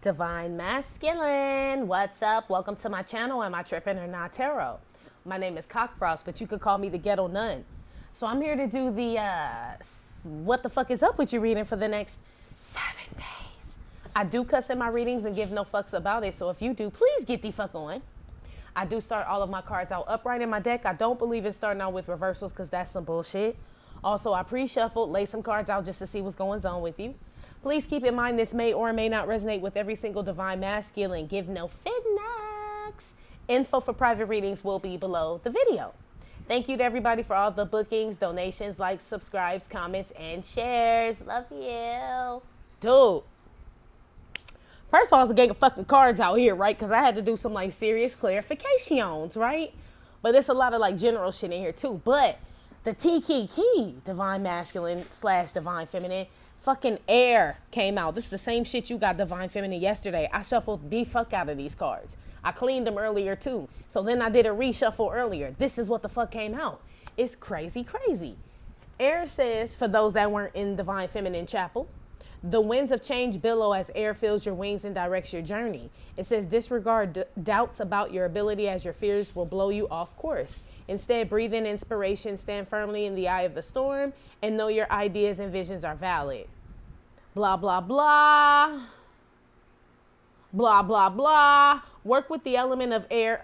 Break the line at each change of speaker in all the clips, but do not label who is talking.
Divine Masculine, what's up? Welcome to my channel. Am I tripping or not tarot? My name is Cockfrost, but you could call me the Ghetto Nun. So I'm here to do the what the fuck is up with you reading for the next 7 days. I do cuss in my readings and give no fucks about it, so if you do, please get the fuck on. I do start all of my cards out upright in my deck. I don't believe in starting out with reversals because that's some bullshit. Also, I pre-shuffled, lay some cards out just to see what's going on with you. Please keep in mind this may or may not resonate with every single Divine Masculine. Give no feedbacks. Info for private readings will be below the video. Thank you to everybody for all the bookings, donations, likes, subscribes, comments, and shares. Love you. Dude. First of all, it's a gang of fucking cards out here, right? Because I had to do some like serious clarifications, right? But there's a lot of like general shit in here too. But the key, Divine Masculine / Divine Feminine, fucking air came out. This is the same shit you got Divine Feminine yesterday. I shuffled the fuck out of these cards. I cleaned them earlier too. So then I did a reshuffle earlier. This is what the fuck came out. It's crazy. Air says, for those that weren't in Divine Feminine Chapel, the winds of change billow as air fills your wings and directs your journey. It says disregard doubts about your ability as your fears will blow you off course. Instead, breathe in inspiration, stand firmly in the eye of the storm, and know your ideas and visions are valid. Blah, blah, blah. Blah, blah, blah. Work with the element of air.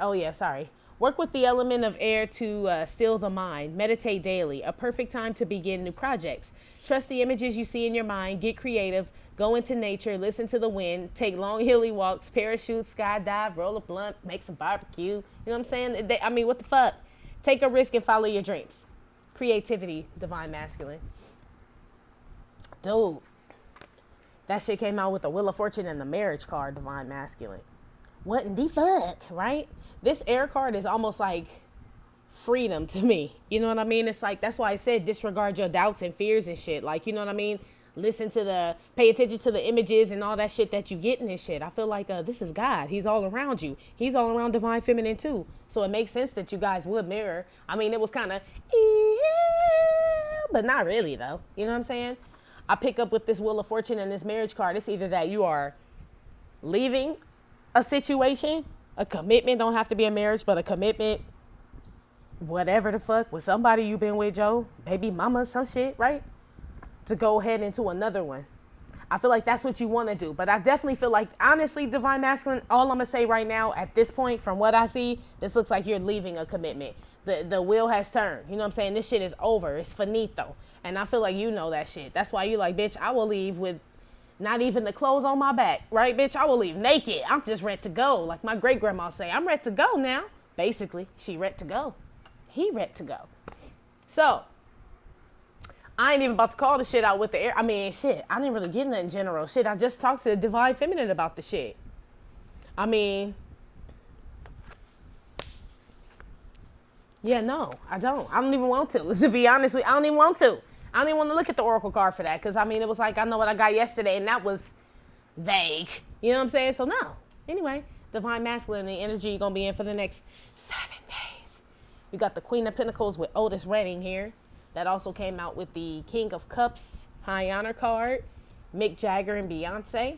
Work with the element of air to still the mind. Meditate daily. A perfect time to begin new projects. Trust the images you see in your mind. Get creative. Go into nature. Listen to the wind. Take long hilly walks. Parachute. Skydive. Roll a blunt. Make some barbecue. You know what I'm saying? What the fuck? Take a risk and follow your dreams. Creativity. Divine Masculine. Dude. That shit came out with the Wheel of Fortune and the Marriage card, Divine Masculine. What in the fuck, right? This air card is almost like freedom to me. You know what I mean? It's like, that's why I said disregard your doubts and fears and shit. Like, you know what I mean? Pay attention to the images and all that shit that you get in this shit. I feel like this is God. He's all around you. He's all around Divine Feminine too. So it makes sense that you guys would mirror. I mean, it was kind of, but not really though. You know what I'm saying? I pick up with this Wheel of Fortune and this Marriage card. It's either that you are leaving a situation, a commitment, don't have to be a marriage, but a commitment, whatever the fuck, with somebody you've been with, Joe, baby mama, some shit, right? To go ahead into another one. I feel like that's what you want to do. But I definitely feel like, honestly, Divine Masculine, all I'm going to say right now, at this point, from what I see, this looks like you're leaving a commitment. The wheel has turned. You know what I'm saying? This shit is over. It's finito. And I feel like you know that shit. That's why you like, bitch, I will leave with not even the clothes on my back, right, bitch? I will leave naked. I'm just ready to go. Like my great grandma say, I'm ready to go now. Basically, she ready to go. He ready to go. So, I ain't even about to call the shit out with the air. I mean, shit, I didn't really get nothing general. Shit, I just talked to Divine Feminine about the shit. I mean, yeah, no, I don't. I don't even want to. To be honest with you, I don't even want to. I don't even want to look at the Oracle card for that. Because, I mean, it was like, I know what I got yesterday, and that was vague. You know what I'm saying? So, no. Anyway, Divine Masculine, the energy you're going to be in for the next 7 days. You got the Queen of Pentacles with Otis Redding here. That also came out with the King of Cups High Honor card. Mick Jagger and Beyonce.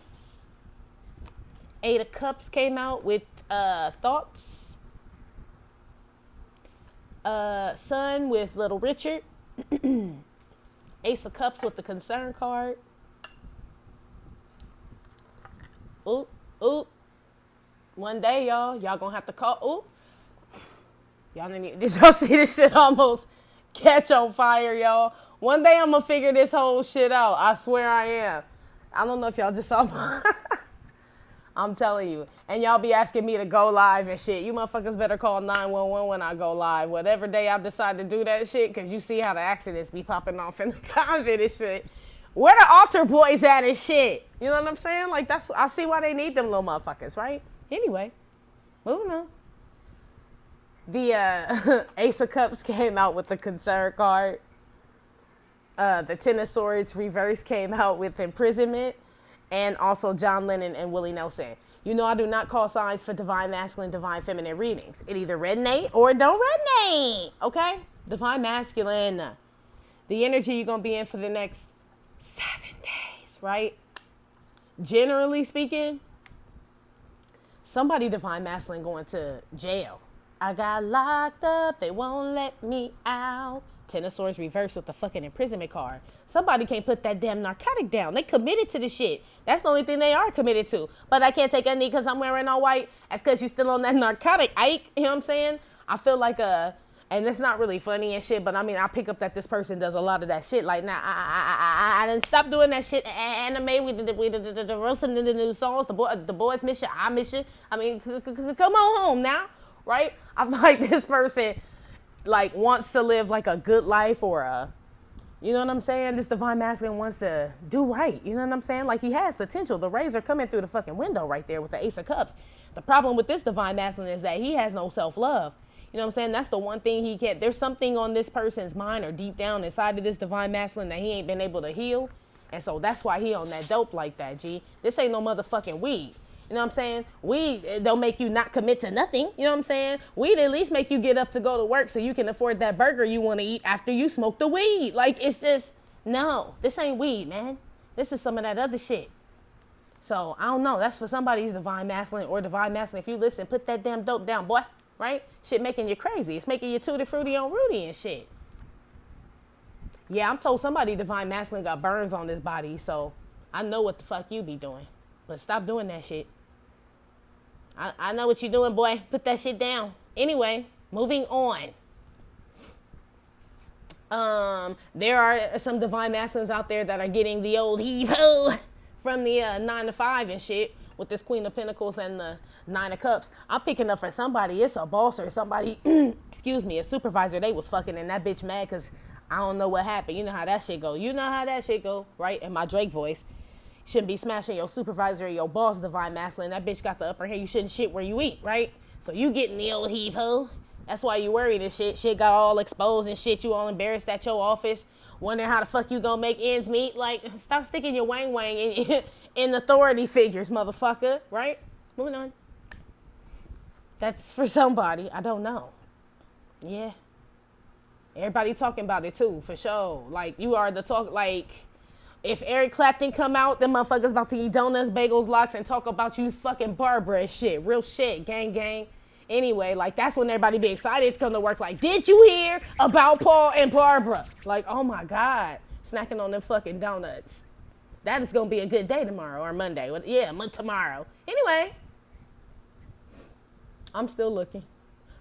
8 of Cups came out with Thoughts. Sun with Little Richard. Ace of Cups with the Concern card. Oop. One day, y'all gonna have to call. Oop. Did y'all see this shit almost catch on fire, y'all? One day I'm gonna figure this whole shit out. I swear I am. I don't know if y'all just saw my I'm telling you. And y'all be asking me to go live and shit. You motherfuckers better call 911 when I go live. Whatever day I decide to do that shit, because you see how the accidents be popping off in the comment and shit. Where the altar boys at and shit? You know what I'm saying? Like, I see why they need them little motherfuckers, right? Anyway, moving on. The Ace of Cups came out with the Concern card. The Ten of Swords reverse came out with Imprisonment. And also John Lennon and Willie Nelson. You know I do not call signs for Divine Masculine, Divine Feminine readings. It either resonate or it don't resonate. Okay? Divine Masculine. The energy you're going to be in for the next 7 days, right? Generally speaking, Somebody divine masculine going to jail. I got locked up, they won't let me out. Ten of Swords reversed with the fucking imprisonment card. Somebody can't put that damn narcotic down. They committed to the shit. That's the only thing they are committed to. But I can't take any because I'm wearing all white. That's because you still on that narcotic, Ike. You know what I'm saying? I feel like and it's not really funny and shit, but I mean, I pick up that this person does a lot of that shit. Like, now, I didn't stop doing that shit. Anime, we did the roasting the new songs. The boys miss you, I miss you. I mean, come on home now, right? I feel like this person, like, wants to live, like, a good life or you know what I'm saying? This divine masculine wants to do right. You know what I'm saying? Like, he has potential. The rays are coming through the fucking window right there with the Ace of Cups. The problem with this divine masculine is that he has no self-love. You know what I'm saying? That's the one thing he can't. There's something on this person's mind or deep down inside of this divine masculine that he ain't been able to heal. And so that's why he on that dope like that, G. This ain't no motherfucking weed. You know what I'm saying? Weed don't make you not commit to nothing. You know what I'm saying? Weed at least make you get up to go to work so you can afford that burger you want to eat after you smoke the weed. Like, it's just, no, this ain't weed, man. This is some of that other shit. So, I don't know. That's for somebody's divine masculine or divine masculine. If you listen, put that damn dope down, boy. Right? Shit making you crazy. It's making you tutti frutti on Rudy and shit. Yeah, I'm told somebody divine masculine got burns on his body, so I know what the fuck you be doing. But stop doing that shit. I know what you're doing, boy. Put that shit down. Anyway, moving on. There are some divine masculines out there that are getting the old heave-ho from the 9 to 5 and shit with this Queen of Pentacles and the 9 of Cups. I'm picking up for somebody. It's a boss or somebody, excuse me, a supervisor. They was fucking and that bitch mad because I don't know what happened. You know how that shit go. You know how that shit go, right? In my Drake voice. Shouldn't be smashing your supervisor or your boss, divine masculine. That bitch got the upper hand. You shouldn't shit where you eat, right? So you getting the old heave-ho. That's why you worried and shit. Shit got all exposed and shit. You all embarrassed at your office. Wondering how the fuck you gonna make ends meet. Like, stop sticking your wang-wang in authority figures, motherfucker, right? Moving on. That's for somebody. I don't know. Yeah. Everybody talking about it too, for sure. Like, you are the talk, like... If Eric Clapton come out, them motherfuckers about to eat donuts, bagels, lox, and talk about you fucking Barbara and shit. Real shit, gang, gang. Anyway, like, that's when everybody be excited to come to work. Like, did you hear about Paul and Barbara? Like, oh my God. Snacking on them fucking donuts. That is going to be a good day tomorrow or Monday. Yeah, tomorrow. Anyway. I'm still looking.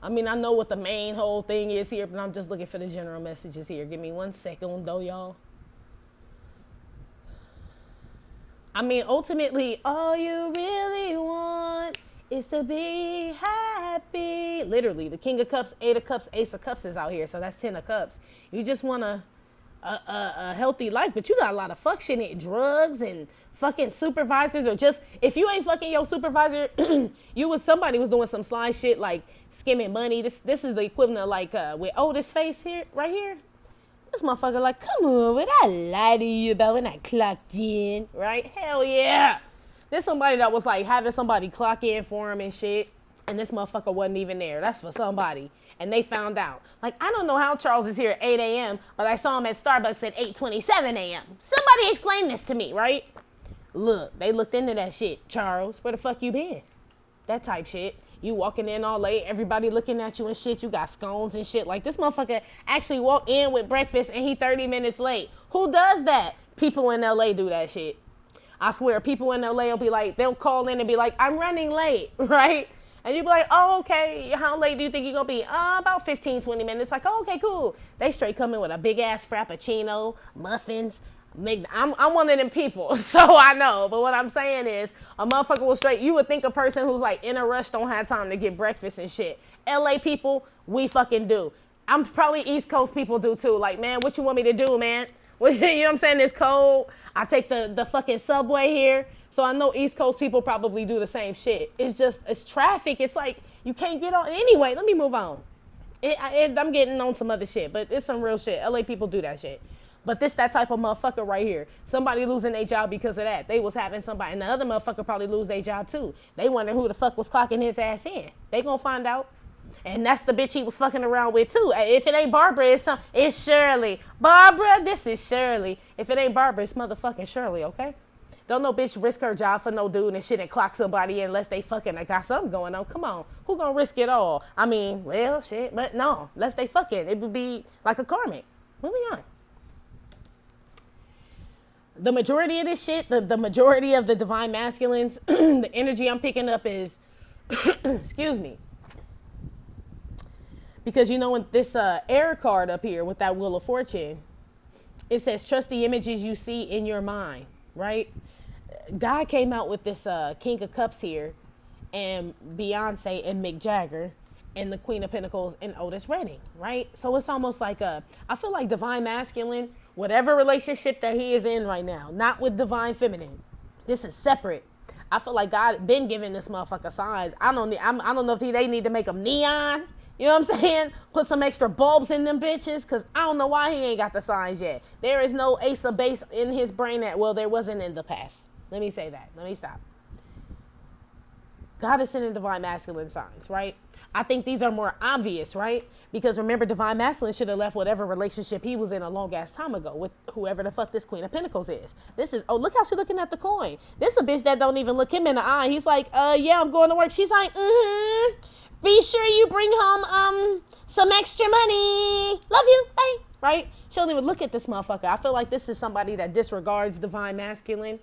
I mean, I know what the main whole thing is here, but I'm just looking for the general messages here. Give me 1 second, though, y'all. I mean, ultimately, all you really want is to be happy. Literally, the King of Cups, 8 of Cups, Ace of Cups is out here. So that's 10 of Cups. You just want a healthy life, but you got a lot of fuck shit in it. Drugs and fucking supervisors, or just, if you ain't fucking your supervisor, somebody was doing some sly shit like skimming money. This is the equivalent of like, with Otis face here, right here. This motherfucker like, come on, what I lie to you about when I clocked in, right? Hell yeah. There's somebody that was like having somebody clock in for him and shit, and this motherfucker wasn't even there. That's for somebody. And they found out. Like, I don't know how Charles is here at 8 a.m., but I saw him at Starbucks at 8:27 a.m. Somebody explain this to me, right? Look, they looked into that shit. Charles, where the fuck you been? That type shit. You walking in all late, everybody looking at you and shit. You got scones and shit. Like, this motherfucker actually walked in with breakfast and he 30 minutes late. Who does that? People in LA do that shit. I swear, people in LA will be like, they'll call in and be like, I'm running late, right? And you be like, oh, okay, how late do you think you're going to be? About 15, 20 minutes. Like, oh, okay, cool. They straight come in with a big-ass frappuccino, muffins. I'm one of them people, so I know. But what I'm saying is, a motherfucker will straight, you would think a person who's like in a rush don't have time to get breakfast and shit. LA people, we fucking do. I'm probably East Coast people do too. Like, man, what you want me to do, man? You know what I'm saying? It's cold. I take the fucking subway here. So I know East Coast people probably do the same shit. It's traffic. It's like, you can't get on. Anyway, let me move on. I'm getting on some other shit, but it's some real shit. LA people do that shit. But this that type of motherfucker right here. Somebody losing their job because of that. They was having somebody, and the other motherfucker probably lose their job too. They wonder who the fuck was clocking his ass in. They gonna find out. And that's the bitch he was fucking around with too. If it ain't Barbara, it's Shirley. Barbara, this is Shirley. If it ain't Barbara, it's motherfucking Shirley, okay? Don't no bitch risk her job for no dude and shit and clock somebody unless they fucking I got something going on. Come on. Who gonna risk it all? I mean, well, shit, but no. Unless they fucking. It would be like a karmic. Moving on. The majority of this shit, the majority of the divine masculines, the energy I'm picking up is, excuse me. Because, you know, in this air card up here with that Wheel of Fortune, it says, trust the images you see in your mind, right? God came out with this King of Cups here, and Beyonce and Mick Jagger, and the Queen of Pentacles and Otis Redding, right? So it's almost like I feel like divine masculine, whatever relationship that he is in right now, not with divine feminine. This is separate. I feel like God been giving this motherfucker signs. I don't know if they need to make them neon. You know what I'm saying? Put some extra bulbs in them bitches, because I don't know why he ain't got the signs yet. There is no ace of base in his brain that, well, there wasn't in the past. Let me say that. Let me stop. God is sending divine masculine signs, right? I think these are more obvious, right? Because remember, divine masculine should have left whatever relationship he was in a long ass time ago with whoever the fuck this Queen of Pentacles is. This is, oh, look how she looking at the coin. This a bitch that don't even look him in the eye. He's like, yeah, I'm going to work. She's like, be sure you bring home some extra money. Love you. Bye. Right? She don't even look at this motherfucker. I feel like this is somebody that disregards divine masculine.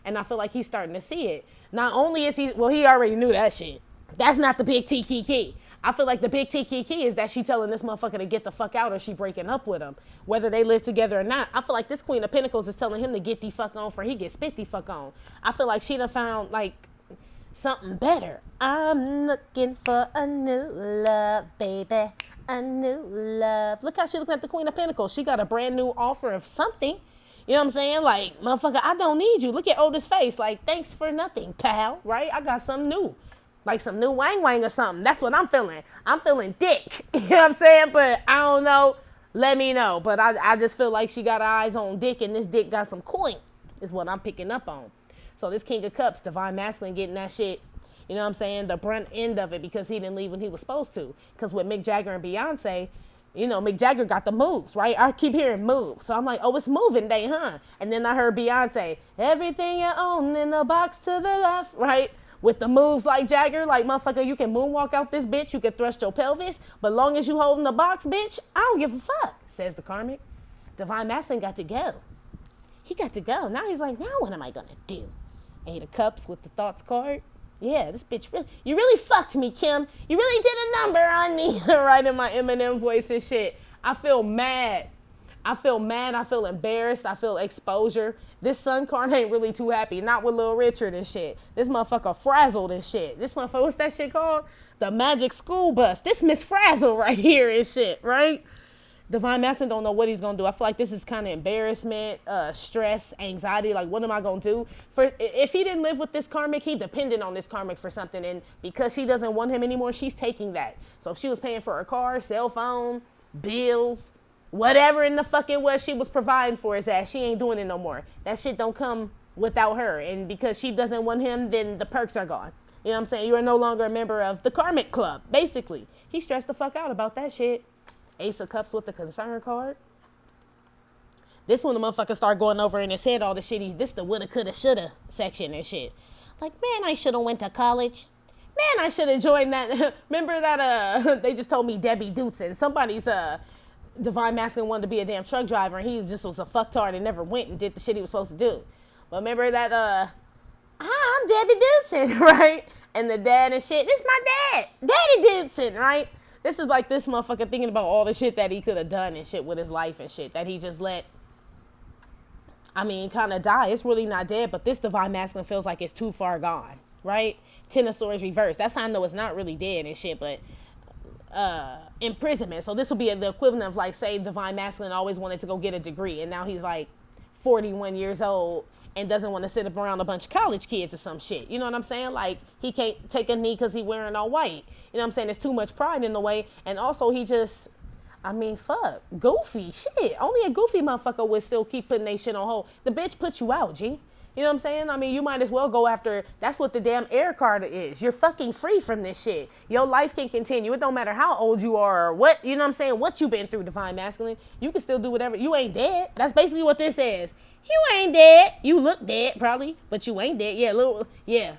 And I feel like he's starting to see it. Not only is he, well, he already knew that shit. That's not the big T key. I feel like the big T key is that she telling this motherfucker to get the fuck out or she breaking up with him. Whether they live together or not. I feel like this Queen of Pentacles is telling him to get the fuck on for he get spit the fuck on. I feel like she done found like something better. I'm looking for a new love, baby. A new love. Look how she looking at the Queen of Pentacles. She got a brand new offer of something. You know what I'm saying? Like, motherfucker, I don't need you. Look at Otis' face. Like, thanks for nothing, pal. Right? I got something new. Like some new wang wang or something. That's what I'm feeling. I'm feeling dick. You know what I'm saying? But I don't know. Let me know. But I just feel like she got her eyes on dick and this dick got some coin is what I'm picking up on. So this King of Cups, divine masculine, getting that shit, you know what I'm saying, the brunt end of it because he didn't leave when he was supposed to. Because with Mick Jagger and Beyonce, you know, Mick Jagger got the moves, right? I keep hearing move. So I'm like, oh, it's moving day, huh? And then I heard Beyonce, everything you own in the box to the left, right? With the moves like Jagger, like, motherfucker, you can moonwalk out this bitch, you can thrust your pelvis, but long as you holding the box, bitch, I don't give a fuck, says the karmic. Divine masculine got to go. He got to go. Now he's like, now what am I going to do? Eight of Cups with the thoughts card. Yeah, this bitch, you really fucked me, Kim. You really did a number on me. Right in my Eminem voice and shit. I feel mad. I feel embarrassed. I feel exposure. This sun card ain't really too happy. Not with Lil Richard and shit. This motherfucker frazzled and shit. This motherfucker, what's that shit called? The Magic School Bus. This Miss Frazzle right here and shit, right? Divine Masculine don't know what he's gonna do. I feel like this is kind of embarrassment, stress, anxiety. Like, what am I gonna do? If he didn't live with this karmic, he depended on this karmic for something, and because she doesn't want him anymore, she's taking that. So if she was paying for her car, cell phone, bills, whatever in the fuck it was she was providing for his ass, she ain't doing it no more. That shit don't come without her, and because she doesn't want him, then the perks are gone. You know what I'm saying? You are no longer a member of the karmic club. Basically, he stressed the fuck out about that shit. Ace of Cups with the concern card. This one, the motherfucker start going over in his head all the shit. This the woulda, coulda, shoulda section and shit. Like, man, I shoulda went to college. Man, I shoulda joined that. Remember that, they just told me Debbie Dootson. Somebody's, divine masculine wanted to be a damn truck driver, and he just was a fucktard and never went and did the shit he was supposed to do. But remember that, I'm Debbie Dootson, right? And the dad and shit, this my dad, Daddy Dootson, right? This is like this motherfucker thinking about all the shit that he could have done and shit with his life and shit that he just let, kind of die. It's really not dead, but this divine masculine feels like it's too far gone, right? Ten of Swords reversed. That's how I know it's not really dead and shit, but imprisonment. So this will be the equivalent of, like, say divine masculine always wanted to go get a degree, and now he's like 41 years old and doesn't want to sit up around a bunch of college kids or some shit. You know what I'm saying? Like, he can't take a knee because he wearing all white. You know what I'm saying? There's too much pride in the way. And also he just, fuck, goofy shit. Only a goofy motherfucker would still keep putting they shit on hold. The bitch put you out, G. You know what I'm saying? I mean, you might as well go after, that's what the damn air card is. You're fucking free from this shit. Your life can continue. It don't matter how old you are or what, you know what I'm saying, what you been through, divine masculine. You can still do whatever. You ain't dead. That's basically what this says. You ain't dead. You look dead probably, but you ain't dead. Yeah.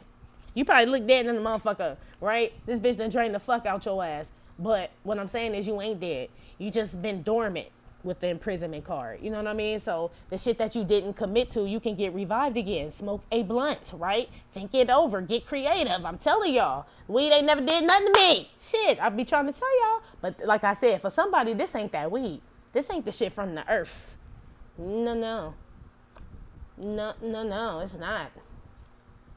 You probably look dead in the motherfucker, right? This bitch done drained the fuck out your ass. But what I'm saying is you ain't dead. You just been dormant with the imprisonment card. You know what I mean? So the shit that you didn't commit to, you can get revived again. Smoke a blunt, right? Think it over. Get creative. I'm telling y'all. Weed ain't never did nothing to me. Shit, I be trying to tell y'all. But like I said, for somebody, this ain't that weed. This ain't the shit from the earth. No, it's not.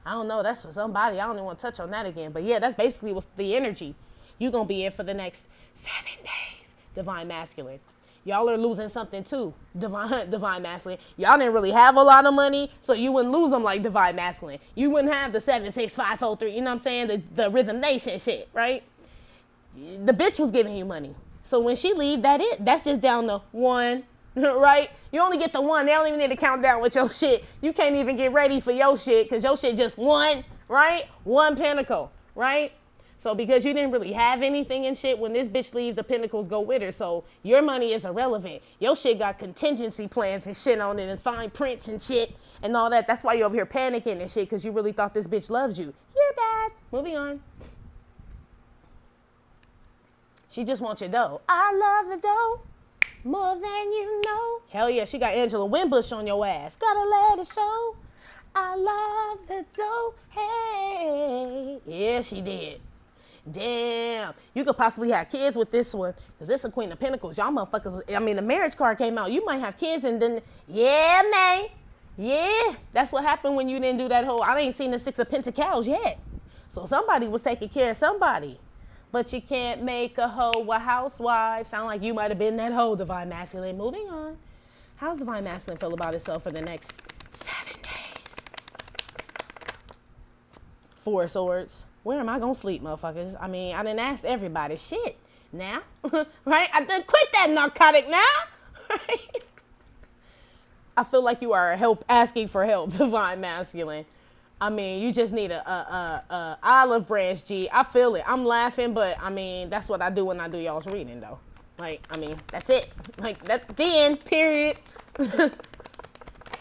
I don't know. That's for somebody. I don't even want to touch on that again. But yeah, that's basically what's the energy you're going to be in for the next 7 days. Divine masculine. Y'all are losing something too, divine masculine. Y'all didn't really have a lot of money, so you wouldn't lose them like divine masculine. You wouldn't have the 7, 6, 5, 4, 3, you know what I'm saying? The Rhythm Nation shit, right? The bitch was giving you money. So when she leave, that's just down to 1, right? You only get the 1. They don't even need to count down with your shit. You can't even get ready for your shit because your shit just 1, right? 1 pentacle, right? So because you didn't really have anything and shit, when this bitch leave, the pentacles go with her. So your money is irrelevant. Your shit got contingency plans and shit on it and fine prints and shit and all that. That's why you're over here panicking and shit because you really thought this bitch loved you. You're bad. Moving on. She just wants your dough. I love the dough more than you know. Hell yeah, she got Angela Wimbush on your ass. Gotta let it show. I love the dough. Hey. Yeah, she did. Damn, you could possibly have kids with this one because it's a Queen of Pentacles. Y'all motherfuckers, I mean, the marriage card came out. You might have kids and then, yeah, man. Yeah, that's what happened when you didn't do that whole, I ain't seen the 6 of Pentacles yet. So somebody was taking care of somebody. But you can't make a hoe a housewife. Sound like you might have been that hoe, divine masculine. Moving on. How's divine masculine feel about itself for the next 7 days? 4 of Swords. Where am I going to sleep, motherfuckers? I mean, I done asked everybody. Shit. Now. Right? I done quit that narcotic now. Right? I feel like you are asking for help, divine masculine. I mean, you just need a olive branch, G. I feel it. I'm laughing, but, I mean, that's what I do when I do y'all's reading, though. Like, I mean, that's it. Like, that's the end, period.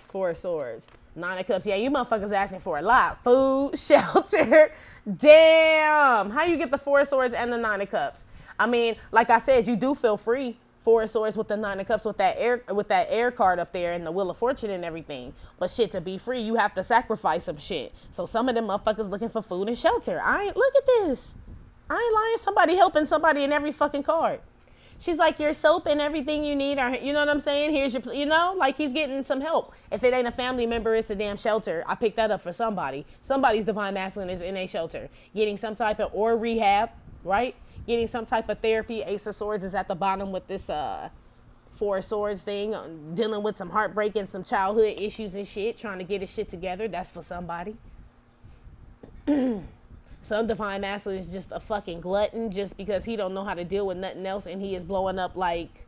4 of Swords. 9 of Cups. Yeah, you motherfuckers asking for a lot. Food, shelter. Damn. How you get the 4 of Swords and the 9 of Cups? I mean, like I said, you do feel free. 4 of Swords with the 9 of Cups with that air card up there and the Wheel of Fortune and everything. But shit, to be free, you have to sacrifice some shit. So some of them motherfuckers looking for food and shelter. Look at this. I ain't lying. Somebody helping somebody in every fucking card. She's like, your soap and everything you need, or, you know what I'm saying? Here's your, you know, like he's getting some help. If it ain't a family member, it's a damn shelter. I picked that up for somebody. Somebody's divine masculine is in a shelter. Getting some type of, or rehab, right? Getting some type of therapy. Ace of Swords is at the bottom with this 4 of Swords thing. Dealing with some heartbreak and some childhood issues and shit. Trying to get his shit together. That's for somebody. Some divine masculine is just a fucking glutton just because he don't know how to deal with nothing else and he is blowing up like,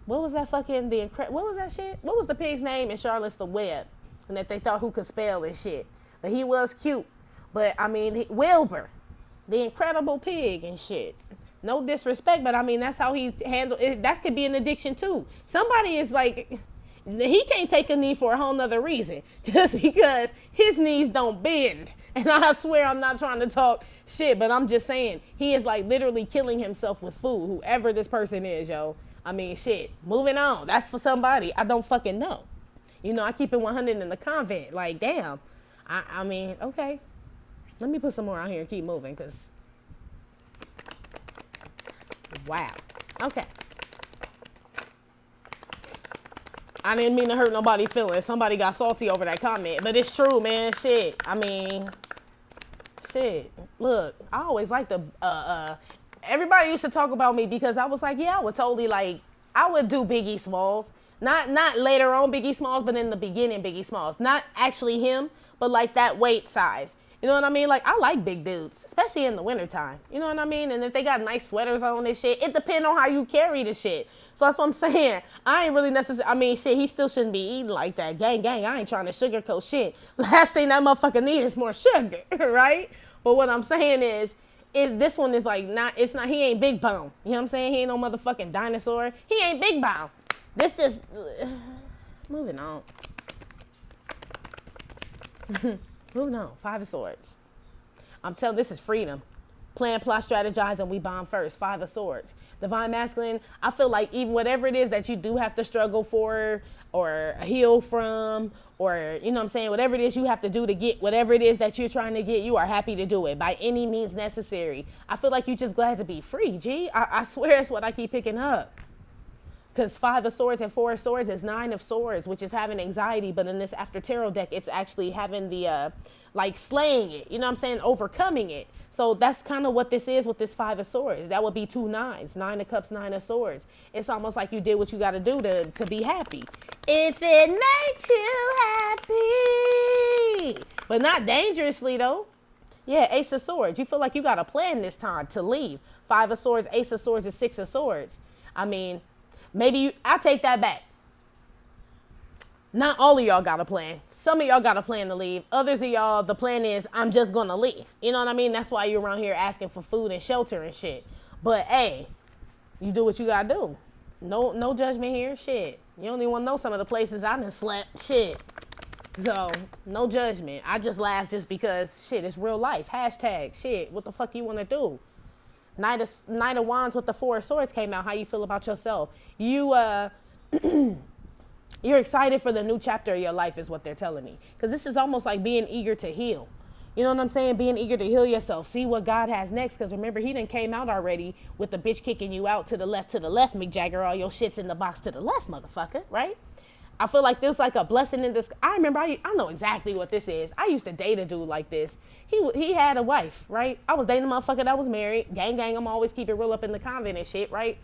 what was that fucking, what was that shit? What was the pig's name in Charlotte's the Web? And that they thought who could spell and shit. But he was cute. But I mean, Wilbur, the Incredible Pig and shit. No disrespect, but I mean, that's how he's handled it. That could be an addiction too. Somebody is like, he can't take a knee for a whole nother reason. Just because his knees don't bend. And I swear I'm not trying to talk shit, but I'm just saying he is like literally killing himself with food, whoever this person is, yo. I mean, shit. Moving on. That's for somebody. I don't fucking know. You know, I keep it 100 in the convent. Like, damn. I mean, okay. Let me put some more out here and keep moving, because... Wow. Okay. I didn't mean to hurt nobody's feelings. Somebody got salty over that comment. But it's true, man. Shit. I mean... Shit. Look, I always liked the... everybody used to talk about me because I was like, yeah, I would totally, like... I would do Biggie Smalls. Not later on Biggie Smalls, but in the beginning Biggie Smalls. Not actually him, but like that weight size. You know what I mean? Like, I like big dudes, especially in the wintertime. You know what I mean? And if they got nice sweaters on and shit, it depends on how you carry the shit. So that's what I'm saying. I ain't really necessarily, I mean, shit, he still shouldn't be eating like that. Gang, I ain't trying to sugarcoat shit. Last thing that motherfucker need is more sugar, right? But what I'm saying is this one is like he ain't big bone. You know what I'm saying? He ain't no motherfucking dinosaur. He ain't big bone. This just, moving on. Moving on. Five of Swords. I'm telling, this is freedom. Plan, plot, strategize, and we bond first. Five of Swords. Divine Masculine, I feel like even whatever it is that you do have to struggle for or heal from, or, you know what I'm saying, whatever it is you have to do to get whatever it is that you're trying to get, you are happy to do it by any means necessary. I feel like you're just glad to be free, G. I swear it's what I keep picking up. Because Five of Swords and Four of Swords is Nine of Swords, which is having anxiety. But in this After Tarot deck, it's actually having the, like, slaying it. You know what I'm saying? Overcoming it. So that's kind of what this is with this Five of Swords. That would be two nines. Nine of Cups, Nine of Swords. It's almost like you did what you got to do to be happy. If it makes you happy. But not dangerously, though. Yeah, Ace of Swords. You feel like you got a plan this time to leave. Five of Swords, Ace of Swords, and Six of Swords. I mean, I take that back. Not all of y'all got a plan. Some of y'all got a plan to leave. Others of y'all, the plan is, I'm just going to leave. You know what I mean? That's why you're around here asking for food and shelter and shit. But, hey, you do what you got to do. No judgment here. Shit. You don't even want to know some of the places I done slept. Shit. So, no judgment. I just laugh just because, shit, it's real life. Hashtag, shit, what the fuck you want to do? Knight of Wands with the Four of Swords came out. How you feel about yourself? You're excited for the new chapter of your life is what they're telling me. Because this is almost like being eager to heal. You know what I'm saying? Being eager to heal yourself. See what God has next. Because remember, he done came out already with the bitch kicking you out to the left, Mick Jagger. All your shit's in the box to the left, motherfucker. Right? I feel like there's like a blessing in this. I remember, I know exactly what this is. I used to date a dude like this. He had a wife, right? I was dating a motherfucker that was married. Gang, I'm always keep it real up in the convent and shit, right?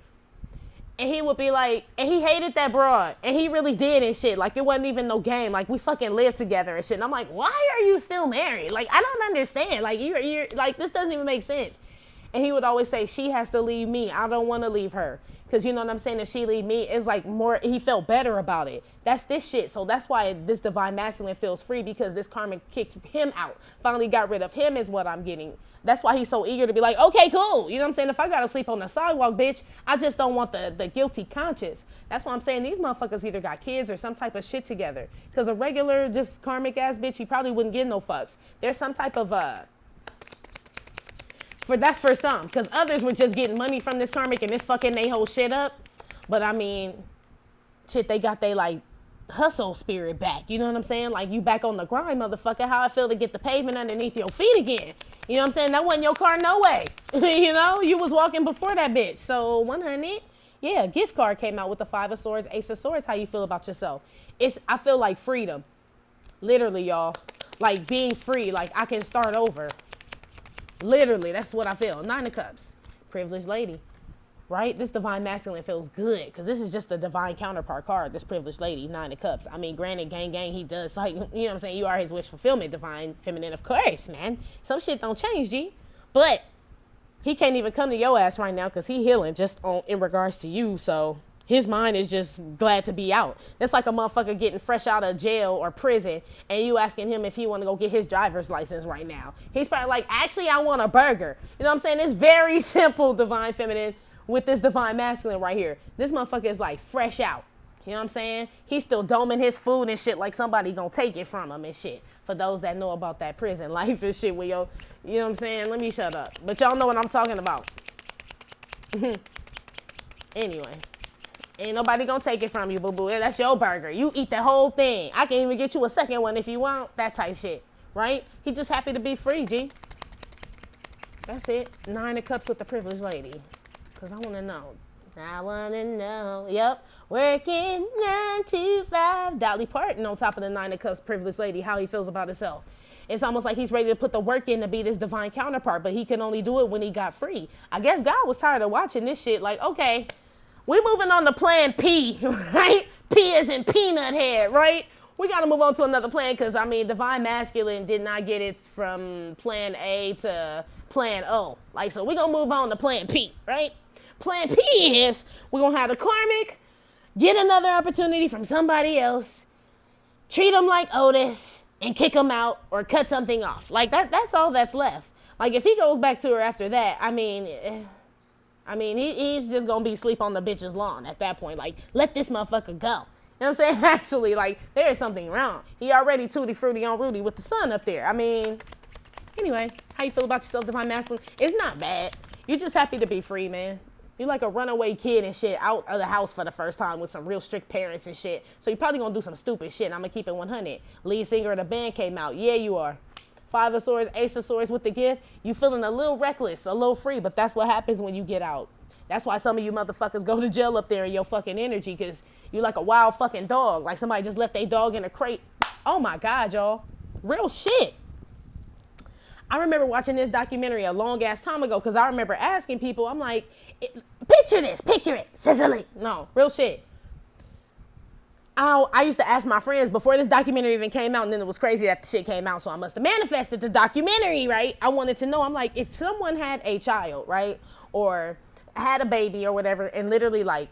And he would be like, and he hated that broad. And he really did and shit. Like, it wasn't even no game. Like, we fucking lived together and shit. And I'm like, why are you still married? Like, I don't understand. Like, you're like, this doesn't even make sense. And he would always say, she has to leave me. I don't want to leave her. Because you know what I'm saying? If she leave me, it's like more, he felt better about it. That's this shit. So that's why this Divine Masculine feels free, because this karma kicked him out. Finally got rid of him is what I'm getting. That's why he's so eager to be like, okay, cool. You know what I'm saying? If I got to sleep on the sidewalk, bitch, I just don't want the guilty conscience. That's why I'm saying these motherfuckers either got kids or some type of shit together. Because a regular, just karmic ass bitch, he probably wouldn't give no fucks. There's some type of, that's for some, because others were just getting money from this karmic and this fucking they whole shit up. But I mean, shit, they got they like hustle spirit back. You know what I'm saying? Like, you back on the grind, motherfucker. How I feel to get the pavement underneath your feet again. You know what I'm saying? That wasn't your car, no way. You know, you was walking before that bitch. So 100, yeah, gift card came out with the Five of Swords, Ace of Swords. How you feel about yourself? I feel like freedom. Literally, y'all. Like being free. Like I can start over. Literally, that's what I feel. Nine of Cups. Privileged lady. Right? This Divine Masculine feels good, because this is just the divine counterpart card, this Privileged lady, Nine of Cups. I mean, granted, gang, he does, like, you know what I'm saying? You are his wish fulfillment, Divine Feminine, of course, man. Some shit don't change, G. But he can't even come to your ass right now because he healing just in regards to you, so his mind is just glad to be out. It's like a motherfucker getting fresh out of jail or prison, and you asking him if he want to go get his driver's license right now. He's probably like, actually, I want a burger. You know what I'm saying? It's very simple, Divine Feminine. With this Divine Masculine right here, this motherfucker is like fresh out. You know what I'm saying? He's still doming his food and shit like somebody gonna take it from him and shit. For those that know about that prison life and shit, you know what I'm saying? Let me shut up. But y'all know what I'm talking about. Anyway, ain't nobody gonna take it from you, boo-boo. That's your burger. You eat that whole thing. I can even get you a second one if you want. That type shit, right? He just happy to be free, G. That's it. Nine of Cups with the Privileged lady. Because I want to know. I want to know. Yep. Working 9 to 5. Dolly Parton on top of the Nine of Cups, Privileged lady, how he feels about himself. It's almost like he's ready to put the work in to be this divine counterpart, but he can only do it when he got free. I guess God was tired of watching this shit. Like, okay, we're moving on to plan P, right? P as in peanut head, right? we got to move on to another plan because, I mean, divine masculine did not get it from plan A to plan O. Like, so we're going to move on to plan P, right? Plan P is we're going to have the karmic get another opportunity from somebody else, treat them like Otis, and kick him out or cut something off. Like, that's all that's left. Like, if he goes back to her after that, I mean, he's just going to be sleep on the bitch's lawn at that point. Like, let this motherfucker go. You know what I'm saying? Actually, like, there is something wrong. He already tutti frutti on Rudy with the sun up there. I mean, anyway, how you feel about yourself, divine masculine? It's not bad. You're just happy to be free, man. You're like a runaway kid and shit out of the house for the first time with some real strict parents and shit. So you're probably going to do some stupid shit. I'm going to keep it 100. Lead singer of the band came out. Yeah, you are. Five of Swords, Ace of Swords with the gift. You feeling a little reckless, a little free, but that's what happens when you get out. That's why some of you motherfuckers go to jail up there in your fucking energy because you like a wild fucking dog. Like somebody just left their dog in a crate. Oh my God, y'all. Real shit. I remember watching this documentary a long ass time ago because I remember asking people, I'm like, picture this, picture it, Sicily. No, real shit. I used to ask my friends before this documentary even came out, and then it was crazy that the shit came out, so I must have manifested the documentary, right? I wanted to know, I'm like, if someone had a child, right, or had a baby or whatever, and literally like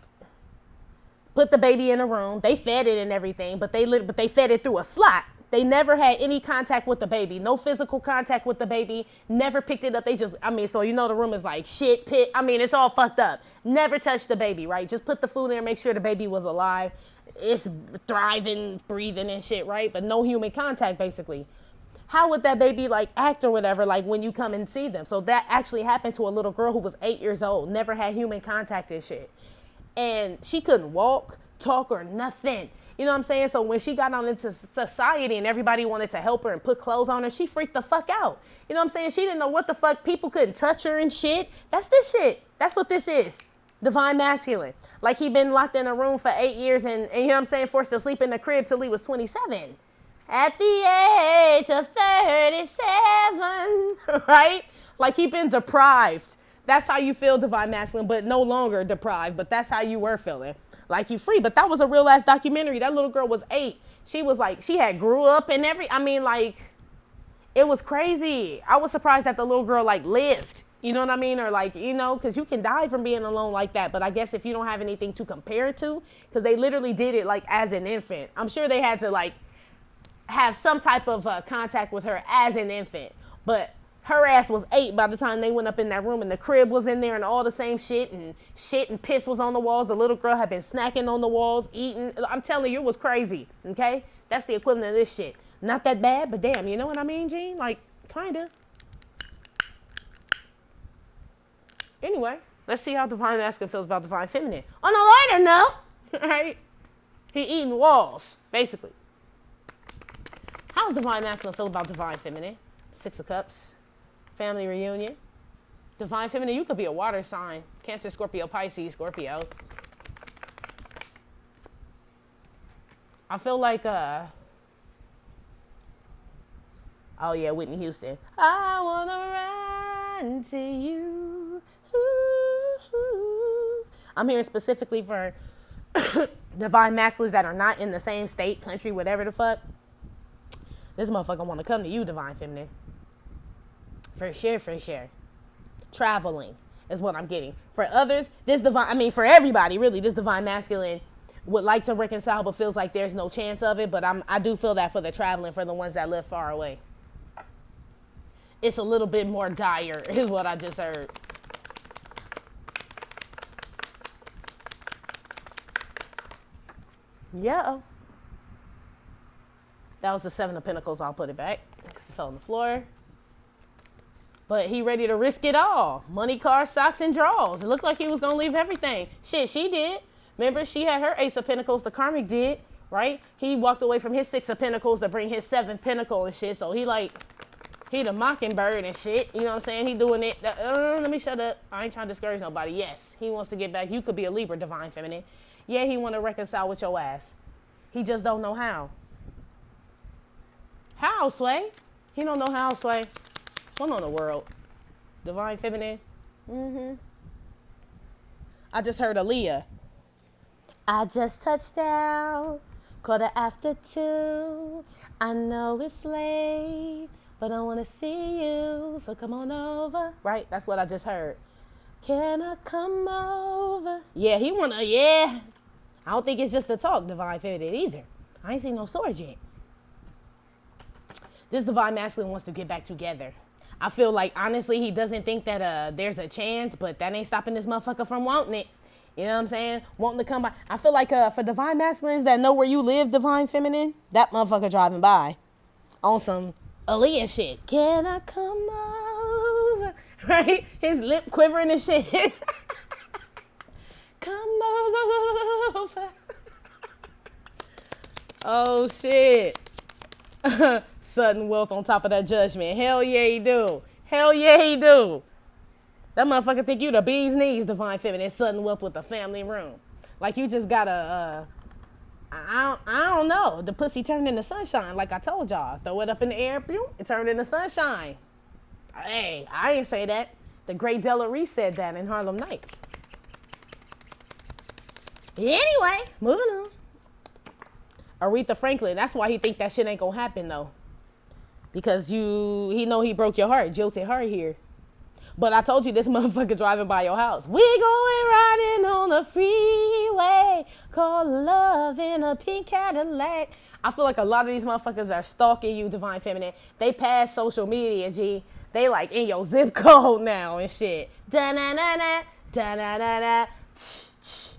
put the baby in a room, they fed it and everything, but they fed it through a slot. They never had any contact with the baby, no physical contact with the baby, never picked it up. They just, I mean, so you know the room is like shit pit. I mean, it's all fucked up. Never touched the baby, right? Just put the food in there, make sure the baby was alive. It's thriving, breathing and shit, right? But no human contact, basically. How would that baby like act or whatever, like when you come and see them? So that actually happened to a little girl who was 8 years old, never had human contact and shit. And she couldn't walk, talk, or nothing. You know what I'm saying? So when she got on into society and everybody wanted to help her and put clothes on her, she freaked the fuck out. You know what I'm saying? She didn't know what the fuck. People couldn't touch her and shit. That's this shit. That's what this is. Divine masculine. Like he been locked in a room for 8 years and you know what I'm saying, forced to sleep in the crib till he was 27. At the age of 37, right? Like he been deprived. That's how you feel, divine masculine, but no longer deprived. But that's how you were feeling. Like you free. But that was a real ass documentary. That little girl was 8. She was like, she had grew up and it was crazy. I was surprised that the little girl like lived. You know what I mean? Or like, you know, because you can die from being alone like that. But I guess if you don't have anything to compare it to, because they literally did it like as an infant. I'm sure they had to like have some type of contact with her as an infant. But her ass was 8 by the time they went up in that room and the crib was in there and all the same shit and piss was on the walls. The little girl had been snacking on the walls, eating. I'm telling you, it was crazy, okay? That's the equivalent of this shit. Not that bad, but damn, you know what I mean, Gene? Like, kinda. Anyway, let's see how divine masculine feels about divine feminine. On a lighter note, right? He eating walls, basically. How's divine masculine feel about divine feminine? 6 of Cups. Family reunion. Divine feminine, you could be a water sign. Cancer, Scorpio, Pisces, Scorpio. I feel like, oh yeah, Whitney Houston. I wanna run to you. Ooh. I'm here specifically for divine masculines that are not in the same state, country, whatever the fuck. This motherfucker wanna come to you, divine feminine. For sure, for sure. Traveling is what I'm getting. For others, for everybody, really, this divine masculine would like to reconcile, but feels like there's no chance of it. But I do feel that for the traveling, for the ones that live far away. It's a little bit more dire, is what I just heard. Yeah. That was the 7 of Pentacles. I'll put it back because it fell on the floor. But he ready to risk it all. Money, cars, socks, and drawers. It looked like he was going to leave everything. Shit, she did. Remember, she had her Ace of Pentacles. The karmic did, right? He walked away from his 6 of Pentacles to bring his 7th Pentacle and shit. So he the mockingbird and shit. You know what I'm saying? He doing it. Let me shut up. I ain't trying to discourage nobody. Yes, he wants to get back. You could be a Libra, divine feminine. Yeah, he want to reconcile with your ass. He just don't know how. How, Sway? He don't know how, Sway. What on the world? Divine feminine? I just heard Aaliyah. I just touched down 2:15. I know it's late, but I want to see you, so come on over. Right? That's what I just heard. Can I come over? Yeah, he wanna, yeah. I don't think it's just the talk, divine feminine, either. I ain't seen no swords yet. This divine masculine wants to get back together. I feel like, honestly, he doesn't think that there's a chance, but that ain't stopping this motherfucker from wanting it. You know what I'm saying? Wanting to come by. I feel like for divine masculines that know where you live, divine feminine, that motherfucker driving by on some Aaliyah shit. Can I come over? Right? His lip quivering and shit. Come over. Oh, shit. Sudden wealth on top of that judgment. Hell yeah, he do. Hell yeah, he do. That motherfucker think you the bee's knees, divine feminine, sudden wealth with the family room. Like you just gotta, I don't know. The pussy turned into sunshine, like I told y'all. Throw it up in the air, pew, it turned into sunshine. Hey, I ain't say that. The great Della Reese said that in Harlem Nights. Anyway, moving on. Aretha Franklin, that's why he think that shit ain't gonna happen though. Because he know he broke your heart, jilted heart here. But I told you this motherfucker driving by your house. We going riding on the freeway, call love in a pink Cadillac. I feel like a lot of these motherfuckers are stalking you, divine feminine. They pass social media, G. They like in your zip code now and shit. Da-na-na-na, da-na-na-na,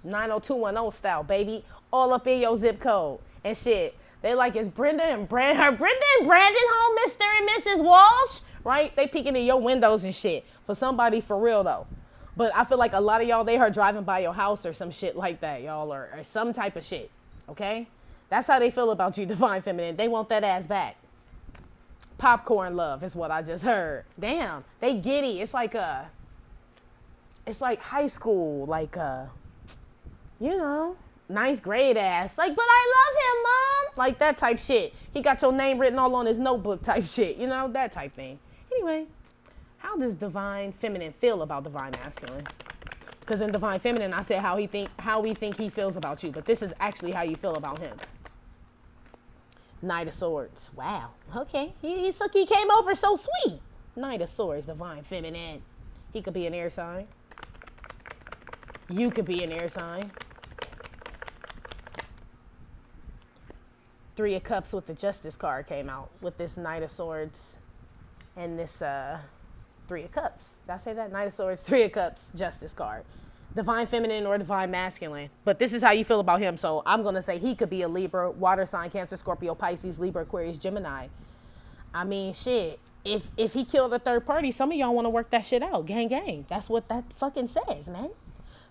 90210 style, baby. All up in your zip code and shit. They like, is Brenda and Brandon home, Mr. and Mrs. Walsh? Right? They peeking in your windows and shit. For somebody for real, though. But I feel like a lot of y'all, they are driving by your house or some shit like that, y'all. Or some type of shit. Okay? That's how they feel about you, divine feminine. They want that ass back. Popcorn love is what I just heard. Damn. They giddy. It's like high school. Like, you know, 9th grade ass. Like, but I love him, Mom. Like that type shit. He got your name written all on his notebook type shit. You know, that type thing. Anyway, how does divine feminine feel about divine masculine? Because in divine feminine, I said how we think he feels about you. But this is actually how you feel about him. Knight of Swords. Wow. Okay. He came over so sweet. Knight of Swords, divine feminine. He could be an air sign. You could be an air sign. 3 of Cups with the Justice card came out with this Knight of Swords and this 3 of Cups. Did I say that? Knight of Swords, 3 of Cups, Justice card. Divine feminine or divine masculine. But this is how you feel about him. So I'm going to say he could be a Libra, water sign, Cancer, Scorpio, Pisces, Libra, Aquarius, Gemini. I mean, shit. If he killed a third party, some of y'all want to work that shit out. Gang, gang. That's what that fucking says, man.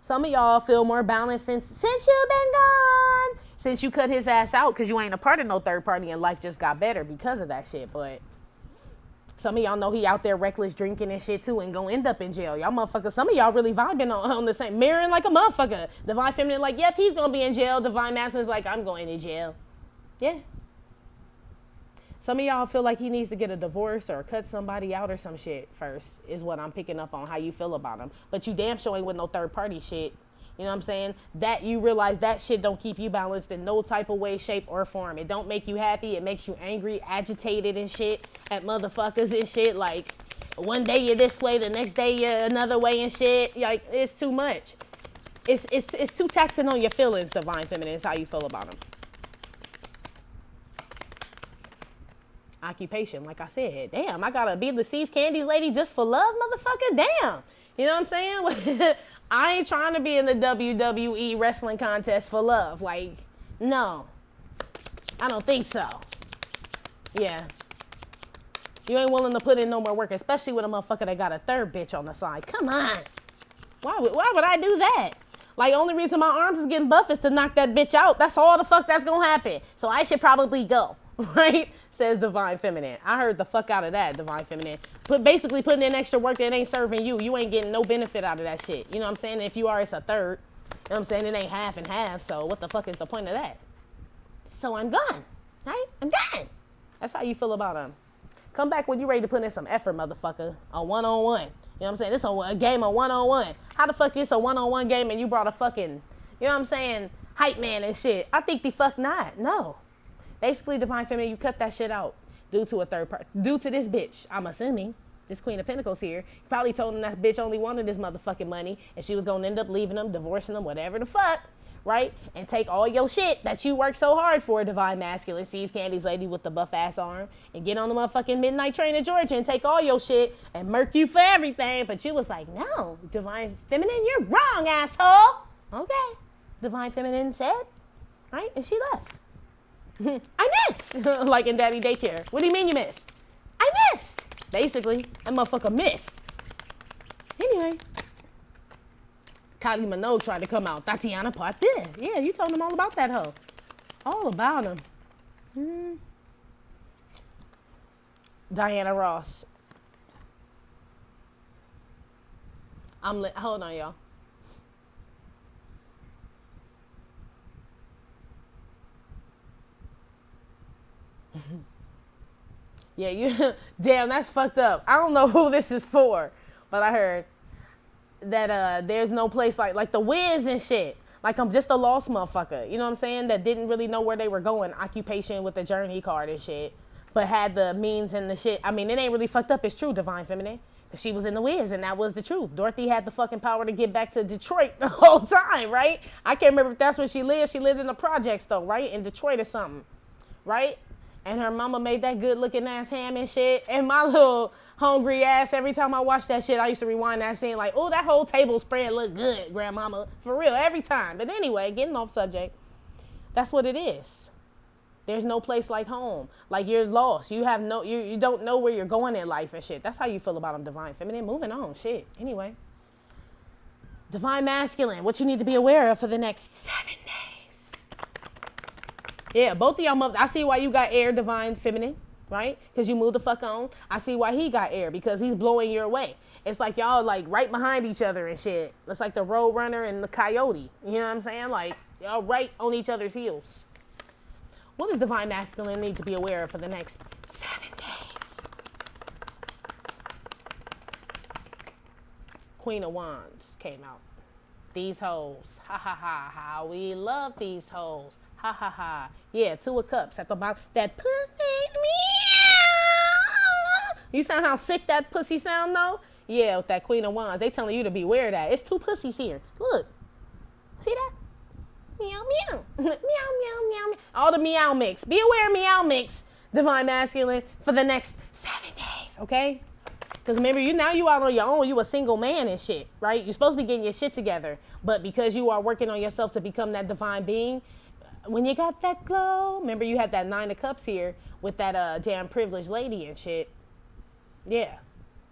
Some of y'all feel more balanced since you've been gone. Since you cut his ass out because you ain't a part of no third party and life just got better because of that shit. But some of y'all know he out there reckless drinking and shit too and gonna end up in jail. Y'all motherfuckers, some of y'all really vibing on the same, mirroring like a motherfucker. Divine feminine like, yep, he's gonna be in jail. Divine masculine's like, I'm going to jail. Yeah. Some of y'all feel like he needs to get a divorce or cut somebody out or some shit first is what I'm picking up on how you feel about him. But you damn sure ain't with no third party shit. You know what I'm saying? That you realize that shit don't keep you balanced in no type of way, shape, or form. It don't make you happy. It makes you angry, agitated and shit at motherfuckers and shit. Like, one day you're this way, the next day you're another way and shit. Like, it's too much. It's too taxing on your feelings, divine feminine, is how you feel about them. Occupation, like I said. Damn, I gotta be the Seas Candies lady just for love, motherfucker? Damn. You know what I'm saying? I ain't trying to be in the WWE wrestling contest for love. Like, no. I don't think so. Yeah. You ain't willing to put in no more work, especially with a motherfucker that got a third bitch on the side. Come on. Why would I do that? Like, only reason my arms is getting buff is to knock that bitch out. That's all the fuck that's gonna happen. So I should probably go. Right? Says divine feminine. I heard the fuck out of that, divine feminine. Basically putting in extra work that ain't serving you. You ain't getting no benefit out of that shit. You know what I'm saying? If you are, it's a third. You know what I'm saying? It ain't half and half. So what the fuck is the point of that? So I'm gone. Right? I'm gone. That's how you feel about them. Come back when you ready to put in some effort, motherfucker. A one-on-one. You know what I'm saying? This is a game of one-on-one. How the fuck is a one-on-one game and you brought a fucking, you know what I'm saying? hype man and shit. I think the fuck not. No. Basically, divine feminine, you cut that shit out due to a third party, due to this bitch. I'm assuming this Queen of Pentacles here. You probably told him that bitch only wanted this motherfucking money, and she was gonna end up leaving him, divorcing him, whatever the fuck, right? And take all your shit that you worked so hard for, divine masculine, sees Candy's lady with the buff ass arm, and get on the motherfucking midnight train to Georgia and take all your shit and murk you for everything. But you was like, no, divine feminine, you're wrong, asshole. Okay, divine feminine said, right? And she left. I missed. Like in daddy daycare. What do you mean you missed? I missed. Basically, that motherfucker missed. Anyway, Kylie Minogue tried to come out. Tatiana Party. Yeah, you told him all about that hoe. All about him. Diana Ross. Hold on, y'all. Yeah, you. Damn, that's fucked up. I don't know who this is for, but I heard that there's no place like the Wiz and shit. Like I'm just a lost motherfucker. You know what I'm saying? That didn't really know where they were going. Occupation with the journey card and shit, but had the means and the shit. I mean, it ain't really fucked up. It's true, divine feminine. Cause she was in the Wiz, and that was the truth. Dorothy had the fucking power to get back to Detroit the whole time, right? I can't remember if that's where she lived. She lived in the projects though, right? In Detroit or something, right? And her mama made that good looking ass ham and shit. And my little hungry ass, every time I watched that shit, I used to rewind that scene like, oh, that whole table spread look good, grandmama. For real, every time. But anyway, getting off subject. That's what it is. There's no place like home. Like you're lost. You don't know where you're going in life and shit. That's how you feel about them, divine feminine. Moving on, shit. Anyway. Divine masculine, what you need to be aware of for the next 7 days. Yeah, both of y'all, I see why you got air, divine feminine, right? Because you moved the fuck on. I see why he got air, because he's blowing your way. It's like y'all like right behind each other and shit. It's like the road runner and the coyote. You know what I'm saying? Like y'all right on each other's heels. What does divine masculine need to be aware of for the next 7 days? Queen of Wands came out. These hoes. Ha ha ha. How we love these hoes. Ha ha ha. Yeah, 2 of Cups at the bottom. That pussy meow. You sound how sick that pussy sound though? Yeah, with that Queen of Wands. They telling you to beware of that. It's 2 pussies here. Look. See that? Meow meow. Meow meow meow meow. All the meow mix. Be aware meow mix, divine masculine, for the next 7 days, okay? Because remember, you out on your own. You a single man and shit, right? You're supposed to be getting your shit together. But because you are working on yourself to become that divine being, when you got that glow, remember you had that 9 of Cups here with that damn privileged lady and shit. Yeah.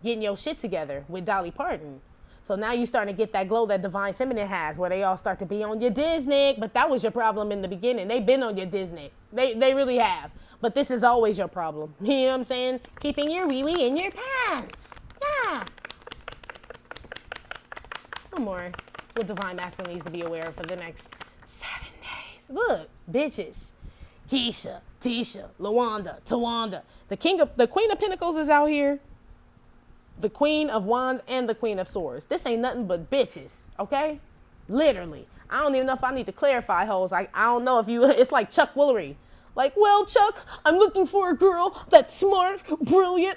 Getting your shit together with Dolly Parton. So now you starting to get that glow that divine feminine has, where they all start to be on your Disney. But that was your problem in the beginning. They've been on your Disney. They really have. But this is always your problem. You know what I'm saying? Keeping your wee-wee in your pants. Yeah. One more. What divine masculine needs to be aware of for the next 7 days. Look, bitches. Keisha, Tisha, Lawanda, Tawanda. The Queen of Pentacles is out here. The Queen of Wands and the Queen of Swords. This ain't nothing but bitches, okay? Literally. I don't even know if I need to clarify, hoes. I don't know if it's like Chuck Woolery. Like, well, Chuck, I'm looking for a girl that's smart, brilliant,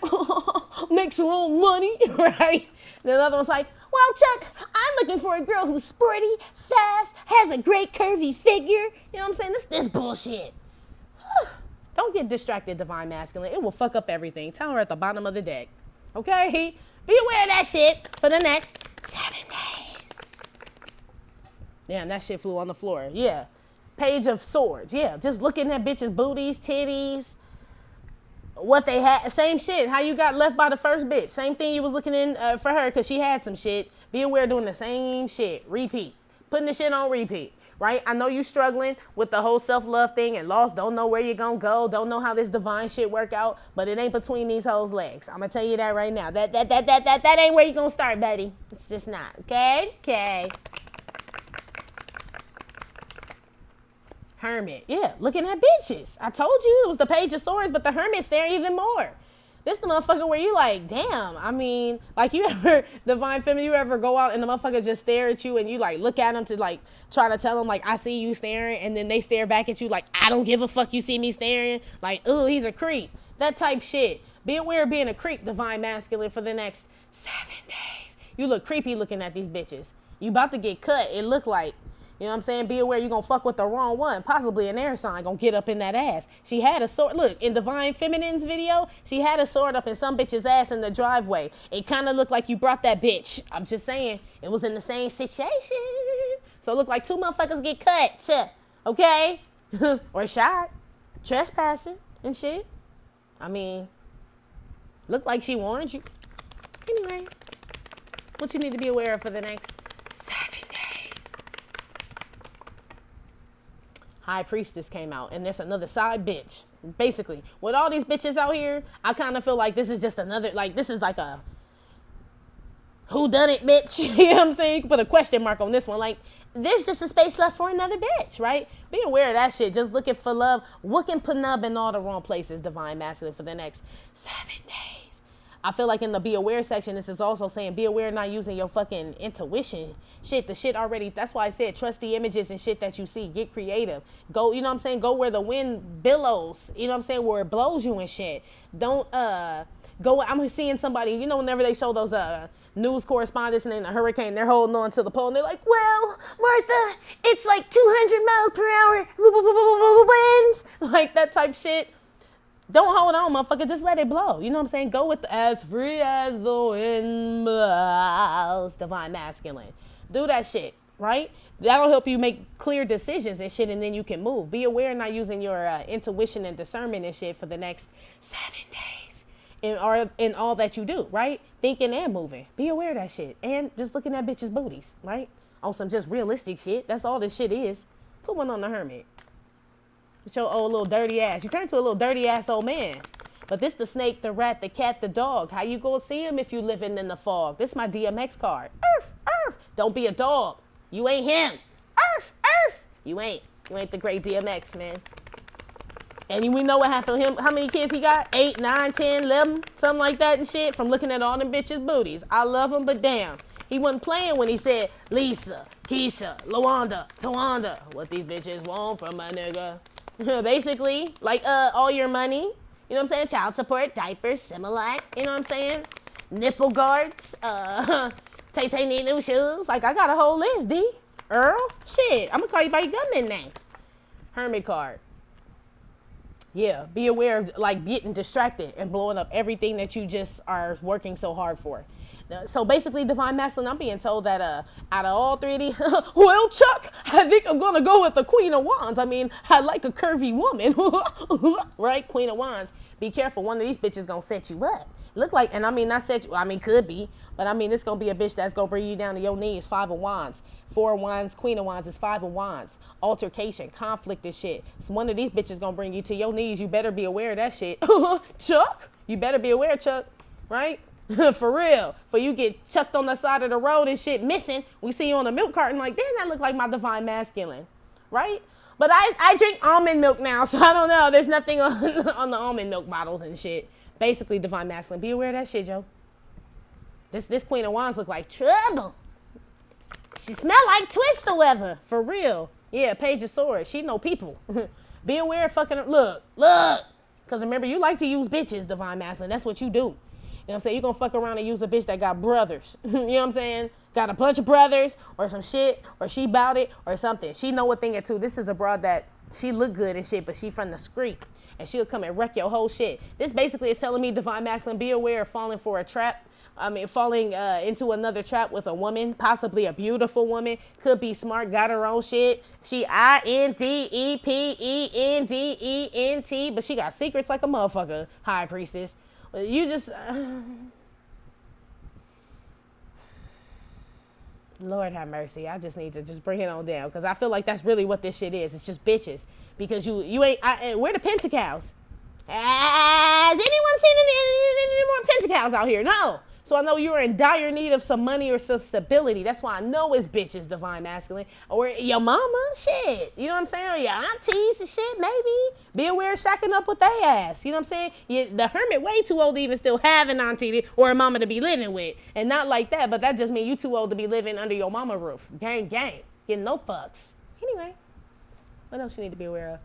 makes her own money, right? The other one's like, well, Chuck, I'm looking for a girl who's sporty, fast, has a great curvy figure. You know what I'm saying? This bullshit. Don't get distracted, divine masculine. It will fuck up everything. Tell her at the bottom of the deck. Okay? Be aware of that shit for the next 7 days. Damn, that shit flew on the floor. Yeah. Page of Swords. Yeah. Just looking at bitches' booties, titties, what they had. Same shit. How you got left by the first bitch. Same thing you was looking in for her because she had some shit. Be aware doing the same shit. Repeat. Putting the shit on repeat. Right? I know you struggling with the whole self-love thing and lost. Don't know where you're going to go. Don't know how this divine shit work out. But it ain't between these hoes' legs. I'm going to tell you that right now. That ain't where you going to start, buddy. It's just not. Okay? Okay. Hermit. Yeah. Looking at bitches. I told you it was the Page of Swords, but the Hermit's there even more. This the motherfucker where you like, damn, I mean, like you ever, divine feminine, you ever go out and the motherfucker just stare at you and you like look at them to like try to tell them like, I see you staring, and then they stare back at you like, I don't give a fuck you see me staring. Like, ooh, he's a creep. That type shit. Be aware of being a creep, divine masculine, for the next 7 days. You look creepy looking at these bitches. You about to get cut, it look like. You know what I'm saying? Be aware you're going to fuck with the wrong one. Possibly an air sign going to get up in that ass. She had a sword. Look, in Divine Feminine's video, she had a sword up in some bitch's ass in the driveway. It kind of looked like you brought that bitch. I'm just saying. It was in the same situation. So it looked like 2 motherfuckers get cut. Okay? Or shot. Trespassing and shit. I mean, looked like she warned you. Anyway, what you need to be aware of for the next 7 days. High Priestess came out, and there's another side bitch. Basically, with all these bitches out here, I kind of feel like this is just another, like, this is like a whodunit bitch. You know what I'm saying? You can put a question mark on this one. Like, there's just a space left for another bitch, right? Be aware of that shit. Just looking for love, looking penub in all the wrong places, divine masculine, for the next 7 days. I feel like in the be aware section, this is also saying be aware not using your fucking intuition. Shit, the shit already, that's why I said trust the images and shit that you see. Get creative. Go, you know what I'm saying? Go where the wind billows, you know what I'm saying? Where it blows you and shit. Don't, go, I'm seeing somebody, you know, whenever they show those, news correspondents and then a hurricane, they're holding on to the pole and they're like, well, Martha, it's like 200 miles per hour winds, like that type shit. Don't hold on, motherfucker. Just let it blow. You know what I'm saying? Go with the as free as the wind blows, divine masculine. Do that shit, right? That'll help you make clear decisions and shit, and then you can move. Be aware not using your intuition and discernment and shit for the next 7 days. In all that you do, right? Thinking and moving. Be aware of that shit. And just looking at bitches' booties, right? On some just realistic shit. That's all this shit is. Put one on the hermit. It's your old little dirty ass. You turn to a little dirty ass old man. But this the snake, the rat, the cat, the dog. How you gonna see him if you living in the fog? This my DMX card. Earth, earth. Don't be a dog. You ain't him. Earth, earth. You ain't the great DMX, man. And we know what happened to him. How many kids he got? 8, 9, 10, 11, something like that and shit. From looking at all them bitches' booties. I love him, but damn. He wasn't playing when he said, Lisa, Keisha, Lawanda, Tawanda. What these bitches want from a nigga. Basically, like all your money. You know what I'm saying? Child support, diapers, Similac. You know what I'm saying? Nipple guards. Tay-Tay need new shoes. Like, I got a whole list, D. Earl? Shit. I'm going to call you by your government name. Hermit card. Yeah, be aware of like getting distracted and blowing up everything that you just are working so hard for. So basically, divine masculine, I'm being told that out of all 3 of these, well, Chuck, I think I'm gonna go with the Queen of Wands. I mean, I like a curvy woman, right? Queen of Wands. Be careful, one of these bitches gonna set you up. Look like, and I mean, not set you. I mean, could be, but I mean, it's gonna be a bitch that's gonna bring you down to your knees. 5 of Wands, 4 of Wands, Queen of Wands is 5 of Wands. Altercation, conflict, and shit. So one of these bitches gonna bring you to your knees. You better be aware of that shit, Chuck. You better be aware, Chuck. Right? For real. For you get chucked on the side of the road and shit missing. We see you on a milk carton like, damn, that look like my divine masculine, right? But I drink almond milk now, so I don't know. There's nothing on the almond milk bottles and shit. Basically, divine masculine. Be aware of that shit, Joe. This Queen of Wands look like trouble. She smell like twister weather. For real. Yeah, Page of Swords. She know people. Be aware of fucking, look. Because remember, you like to use bitches, divine masculine. That's what you do. You know what I'm saying? You're going to fuck around and use a bitch that got brothers. You know what I'm saying? Got a bunch of brothers or some shit, or she bout it or something. She know a thing or two. This is a broad that she look good and shit, but she from the street. And she'll come and wreck your whole shit. This basically is telling me, divine masculine, be aware of falling for a trap. I mean, falling into another trap with a woman, possibly a beautiful woman. Could be smart, got her own shit. She INDEPENDENT, but she got secrets like a motherfucker, high priestess. You just... Lord have mercy. I just need to just bring it on down, because I feel like that's really what this shit is. It's just bitches. Because you ain't... where the pentacles? Has anyone seen any more pentacles out here? No. So I know you're in dire need of some money or some stability. That's why I know it's bitches, divine masculine. Or your mama, shit. You know what I'm saying? Or your aunties and shit, maybe. Be aware of shacking up with they ass. You know what I'm saying? The hermit way too old to even still have an auntie or a mama to be living with. And not like that, but that just means you too old to be living under your mama roof. Gang, gang. Getting no fucks. Anyway, what else you need to be aware of?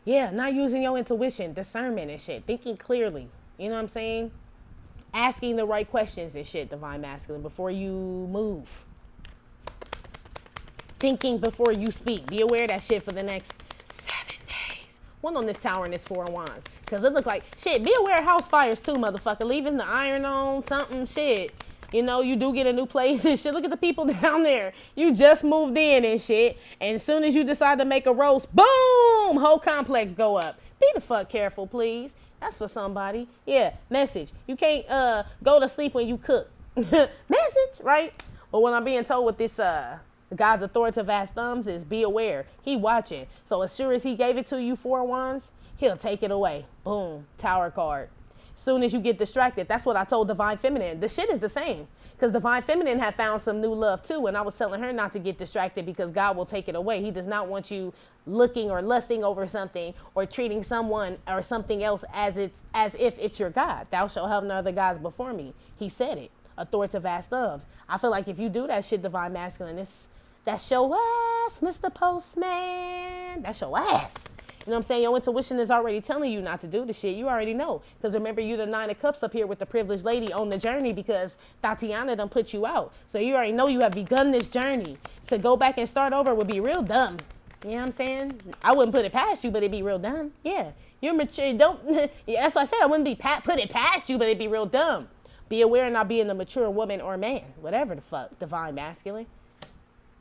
Yeah, not using your intuition, discernment and shit. Thinking clearly. You know what I'm saying? Asking the right questions and shit, divine masculine, before you move. Thinking before you speak. Be aware of that shit for the next 7 days. One on this tower and this 4 of wands. Because it look like, shit, be aware of house fires too, motherfucker. Leaving the iron on, something, shit. You know, you do get a new place and shit. Look at the people down there. You just moved in and shit. And as soon as you decide to make a roast, boom, whole complex go up. Be the fuck careful, please. That's for somebody. Yeah, message. You can't go to sleep when you cook. Message, right? But what I'm being told with this God's authoritative ass thumbs is be aware. He watching. So as sure as he gave it to you 4 wands, he'll take it away. Boom, tower card. Soon as you get distracted, that's what I told Divine Feminine. The shit is the same. Because Divine Feminine had found some new love too. And I was telling her not to get distracted because God will take it away. He does not want you looking or lusting over something or treating someone or something else as if it's your God. Thou shalt have no other gods before me. He said it. Authoritative ass thumbs. I feel like if you do that shit, divine masculine, that's your ass, Mr. Postman. That's your ass. You know what I'm saying? Your intuition is already telling you not to do the shit. You already know. Because remember, you're the 9 of Cups up here with the privileged lady on the journey because Tatiana done put you out. So you already know you have begun this journey. To go back and start over would be real dumb. You know what I'm saying? I wouldn't put it past you, but it'd be real dumb. Yeah. You're mature. Don't. Yeah, that's what I said. I wouldn't put it past you, but it'd be real dumb. Be aware of not being a mature woman or man. Whatever the fuck. Divine masculine.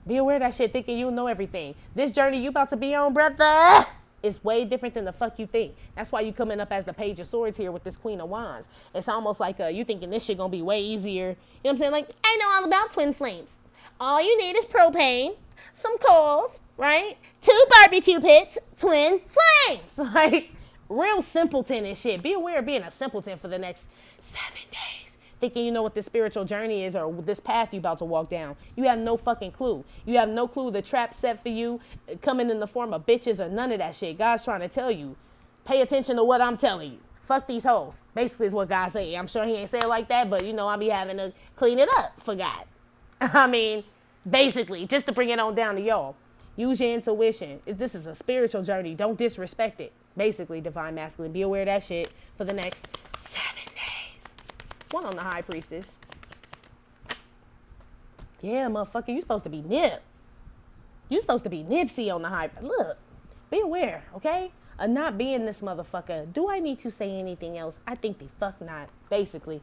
Be aware of that shit thinking you know everything. This journey you about to be on, brother, is way different than the fuck you think. That's why you coming up as the Page of Swords here with this Queen of Wands. It's almost like you thinking this shit gonna be way easier. You know what I'm saying? Like, I know all about twin flames. All you need is propane, some coals, right? 2 barbecue pits, twin flames. Like, real simpleton and shit. Be aware of being a simpleton for the next 7 days. Thinking you know what this spiritual journey is or this path you about to walk down. You have no fucking clue. You have no clue the trap set for you coming in the form of bitches or none of that shit. God's trying to tell you, pay attention to what I'm telling you. Fuck these hoes. Basically is what God say. I'm sure he ain't say it like that, but you know, I be having to clean it up for God. I mean, basically, just to bring it on down to y'all. Use your intuition. This is a spiritual journey. Don't disrespect it. Basically, divine masculine. Be aware of that shit for the next 7 days. One on the High Priestess. Yeah, motherfucker, you supposed to be Nip. You supposed to be Nipsey on the High. Look, be aware, okay? Of not being this motherfucker. Do I need to say anything else? I think the fuck not. Basically.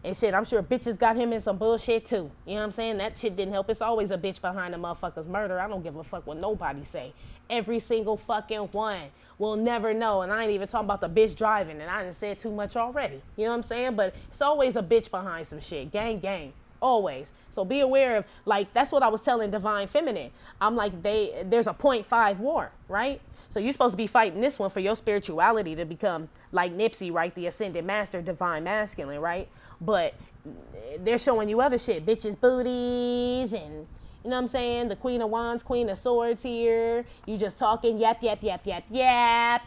And shit, I'm sure bitches got him in some bullshit too. You know what I'm saying? That shit didn't help. It's always a bitch behind a motherfucker's murder. I don't give a fuck what nobody say. Every single fucking one. We'll never know. And I ain't even talking about the bitch driving. And I done said too much already. You know what I'm saying? But it's always a bitch behind some shit. Gang, gang. Always. So be aware of, like, that's what I was telling Divine Feminine. I'm like, there's a 0.5 war, right? So you're supposed to be fighting this one for your spirituality to become like Nipsey, right? The Ascended Master, Divine Masculine, right? But they're showing you other shit. Bitches' booties and, you know what I'm saying? The Queen of Wands, Queen of Swords here. You just talking yap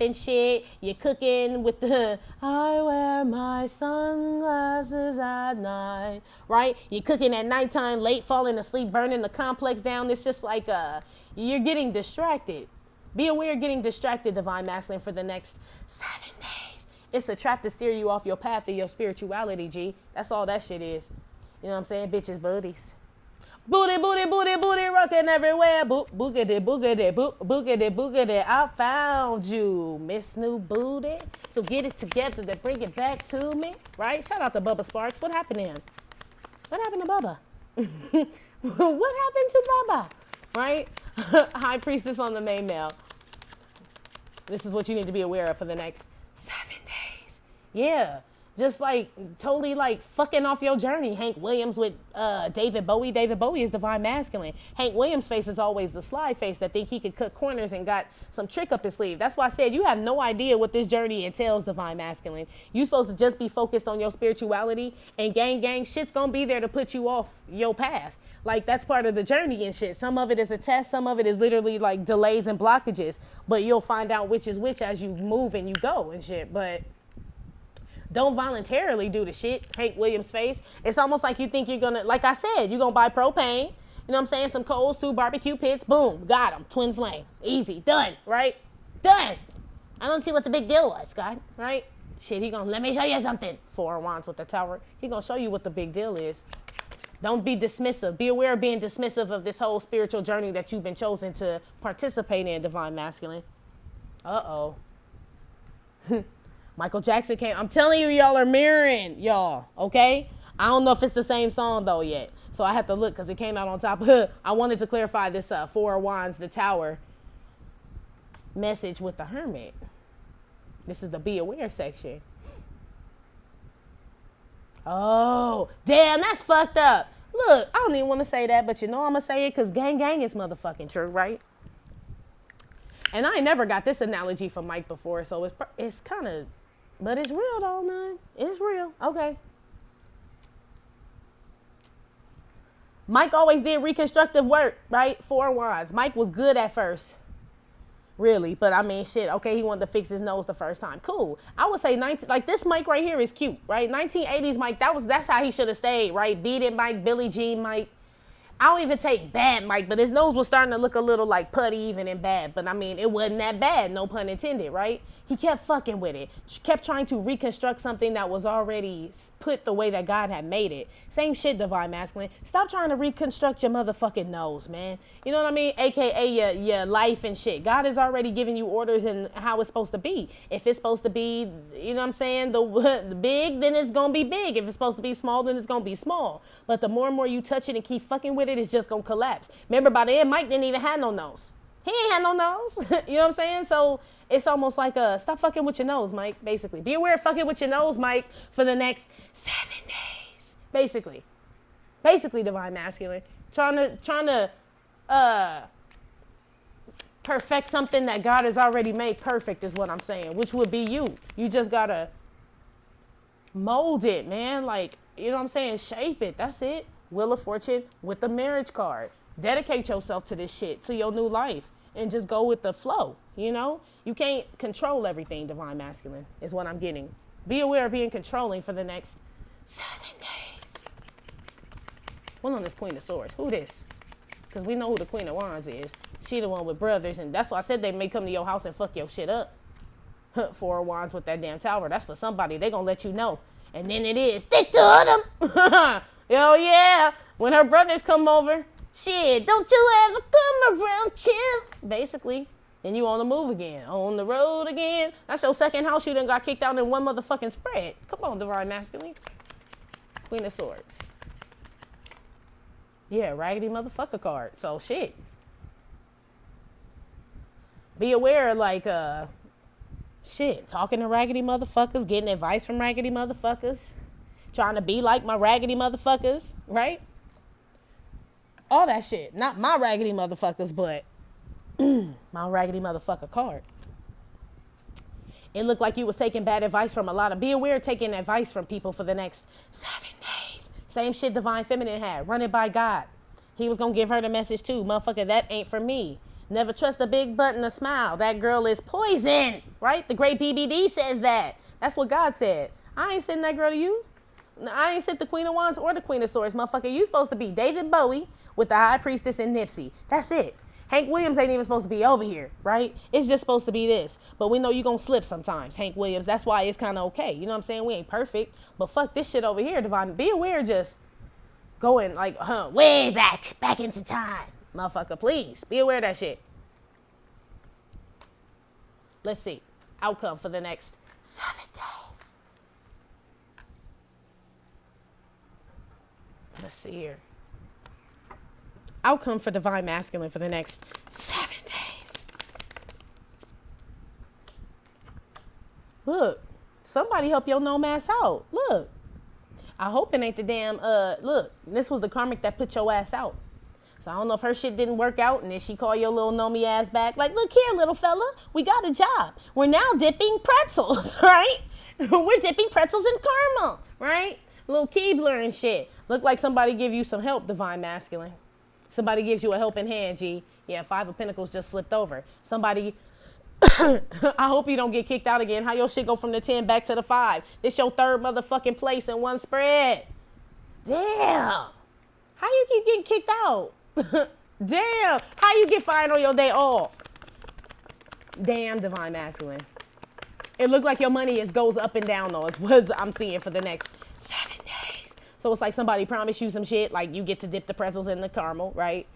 and shit. You're cooking with the, I wear my sunglasses at night, right? You're cooking at nighttime, late falling asleep, burning the complex down. It's just like you're getting distracted. Be aware of getting distracted, Divine Masculine, for the next 7 days. It's a trap to steer you off your path to your spirituality, G. That's all that shit is. You know what I'm saying? Bitches' booties. Booty, booty, booty, booty, rocking everywhere. Boogity, boogity, boogity, boogity. I found you, Miss New Booty. So get it together to bring it back to me, right? Shout out to Bubba Sparks. What happened to him? What happened to Bubba? What happened to Bubba? Right? High Priestess on the main male. This is what you need to be aware of for the next 7 days. Yeah. just like totally like fucking off your journey. Hank Williams with David Bowie. David Bowie is divine masculine. Hank Williams' face is always the sly face that think he could cut corners and got some trick up his sleeve. That's why I said you have no idea what this journey entails, divine masculine. You supposed to just be focused on your spirituality, and gang shit's gonna be there to put you off your path. Like, that's part of the journey and shit. Some of it is a test. Some of it is literally like delays and blockages, but you'll find out which is which as you move and you go and shit. But don't voluntarily do the shit. Hank Williams' face. It's almost like you think you're gonna, like I said, you're gonna buy propane. You know what I'm saying? Some coals, 2 barbecue pits. Boom. Got them. Twin flame. Easy. Done. Right? Done. I don't see what the big deal was, God. Right? Shit, he gonna, let me show you something. 4 of Wands with the tower. He gonna show you what the big deal is. Don't be dismissive. Be aware of being dismissive of this whole spiritual journey that you've been chosen to participate in, divine masculine. Uh-oh. Michael Jackson came. I'm telling you, y'all are mirroring, y'all, okay? I don't know if it's the same song, though, yet. So I have to look because it came out on top of I wanted to clarify this 4 of Wands, the tower message with the hermit. This is the be aware section. Oh, damn, that's fucked up. Look, I don't even want to say that, but you know I'm going to say it because gang is motherfucking true, right? And I ain't never got this analogy from Mike before, so it's kind of, but it's real though, man. It's real. Okay. Mike always did reconstructive work, right? 4 Wands. Mike was good at first. Really, but I mean, shit, okay, he wanted to fix his nose the first time. Cool. I would say like this Mike right here is cute, right? 1980s Mike, that's how he should have stayed, right? Beat It Mike, Billie Jean Mike. I don't even take bad Mike, but his nose was starting to look a little like putty even and bad. But I mean, it wasn't that bad, no pun intended, right? He kept fucking with it. Kept trying to reconstruct something that was already put the way that God had made it. Same shit, divine masculine. Stop trying to reconstruct your motherfucking nose, man. You know what I mean? AKA your life and shit. God has already given you orders and how it's supposed to be. If it's supposed to be, you know what I'm saying, the big, then it's going to be big. If it's supposed to be small, then it's going to be small. But the more and more you touch it and keep fucking with it, it's just going to collapse. Remember, by the end, Mike didn't even have no nose. He ain't had no nose. You know what I'm saying? So it's almost like stop fucking with your nose, Mike, basically. Be aware of fucking with your nose, Mike, for the next 7 days. Basically, divine masculine. Trying to perfect something that God has already made perfect is what I'm saying, which would be you. You just got to mold it, man. Like, you know what I'm saying? Shape it. That's it. Wheel of Fortune with the marriage card. Dedicate yourself to this shit, to your new life, and just go with the flow, you know? You can't control everything, divine masculine, is what I'm getting. Be aware of being controlling for the next 7 days. What on this Queen of Swords? Who this? Because we know who the Queen of Wands is. She the one with brothers, and that's why I said they may come to your house and fuck your shit up. 4 of Wands with that damn tower. That's for somebody. They gonna let you know. And then it is, stick to them. Yo, yeah. When her brothers come over, shit, don't you ever come around, chill. Basically. Then you on the move again. On the road again. That's your second house you done got kicked out in one motherfucking spread. Come on, divine masculine. Queen of Swords. Yeah, raggedy motherfucker card. So, shit. Be aware, like, shit, talking to raggedy motherfuckers, getting advice from raggedy motherfuckers, trying to be like my raggedy motherfuckers, right? All that shit. Not my raggedy motherfuckers, but my raggedy motherfucker card. It looked like you was taking bad advice from a lot of, be aware of taking advice from people for the next 7 days. Same shit divine feminine had. Run it by God. He was going to give her the message too. Motherfucker, that ain't for me. Never trust a big butt and a smile. That girl is poison, right? The great BBD says that. That's what God said. I ain't sending that girl to you. I ain't sent the Queen of Wands or the Queen of Swords. Motherfucker, you supposed to be David Bowie with the High Priestess and Nipsey. That's it. Hank Williams ain't even supposed to be over here, right? It's just supposed to be this. But we know you're going to slip sometimes, Hank Williams. That's why it's kind of okay. You know what I'm saying? We ain't perfect. But fuck this shit over here, divine. Be aware just going like, way back into time. Motherfucker, please. Be aware of that shit. Let's see. Outcome for the next 7 days. Let's see here. Outcome for divine masculine for the next 7 days. Look, somebody help your gnome ass out. Look. I hope it ain't the damn, look, this was the karmic that put your ass out. So I don't know if her shit didn't work out and then she called your little gnomey ass back. Like, look here, little fella, we got a job. We're now dipping pretzels, right? We're dipping pretzels in caramel, right? Little Keebler and shit. Look like somebody give you some help, divine masculine. Somebody gives you a helping hand, G. Yeah, 5 of Pentacles just flipped over. Somebody, I hope you don't get kicked out again. How your shit go from the 10 back to the 5? This your 3rd motherfucking place in one spread. Damn. How you keep getting kicked out? Damn. How you get fired on your day off? Damn, divine masculine. It looked like your money goes up and down though, is what I'm seeing for the next 7 days. So it's like somebody promised you some shit, like you get to dip the pretzels in the caramel, right?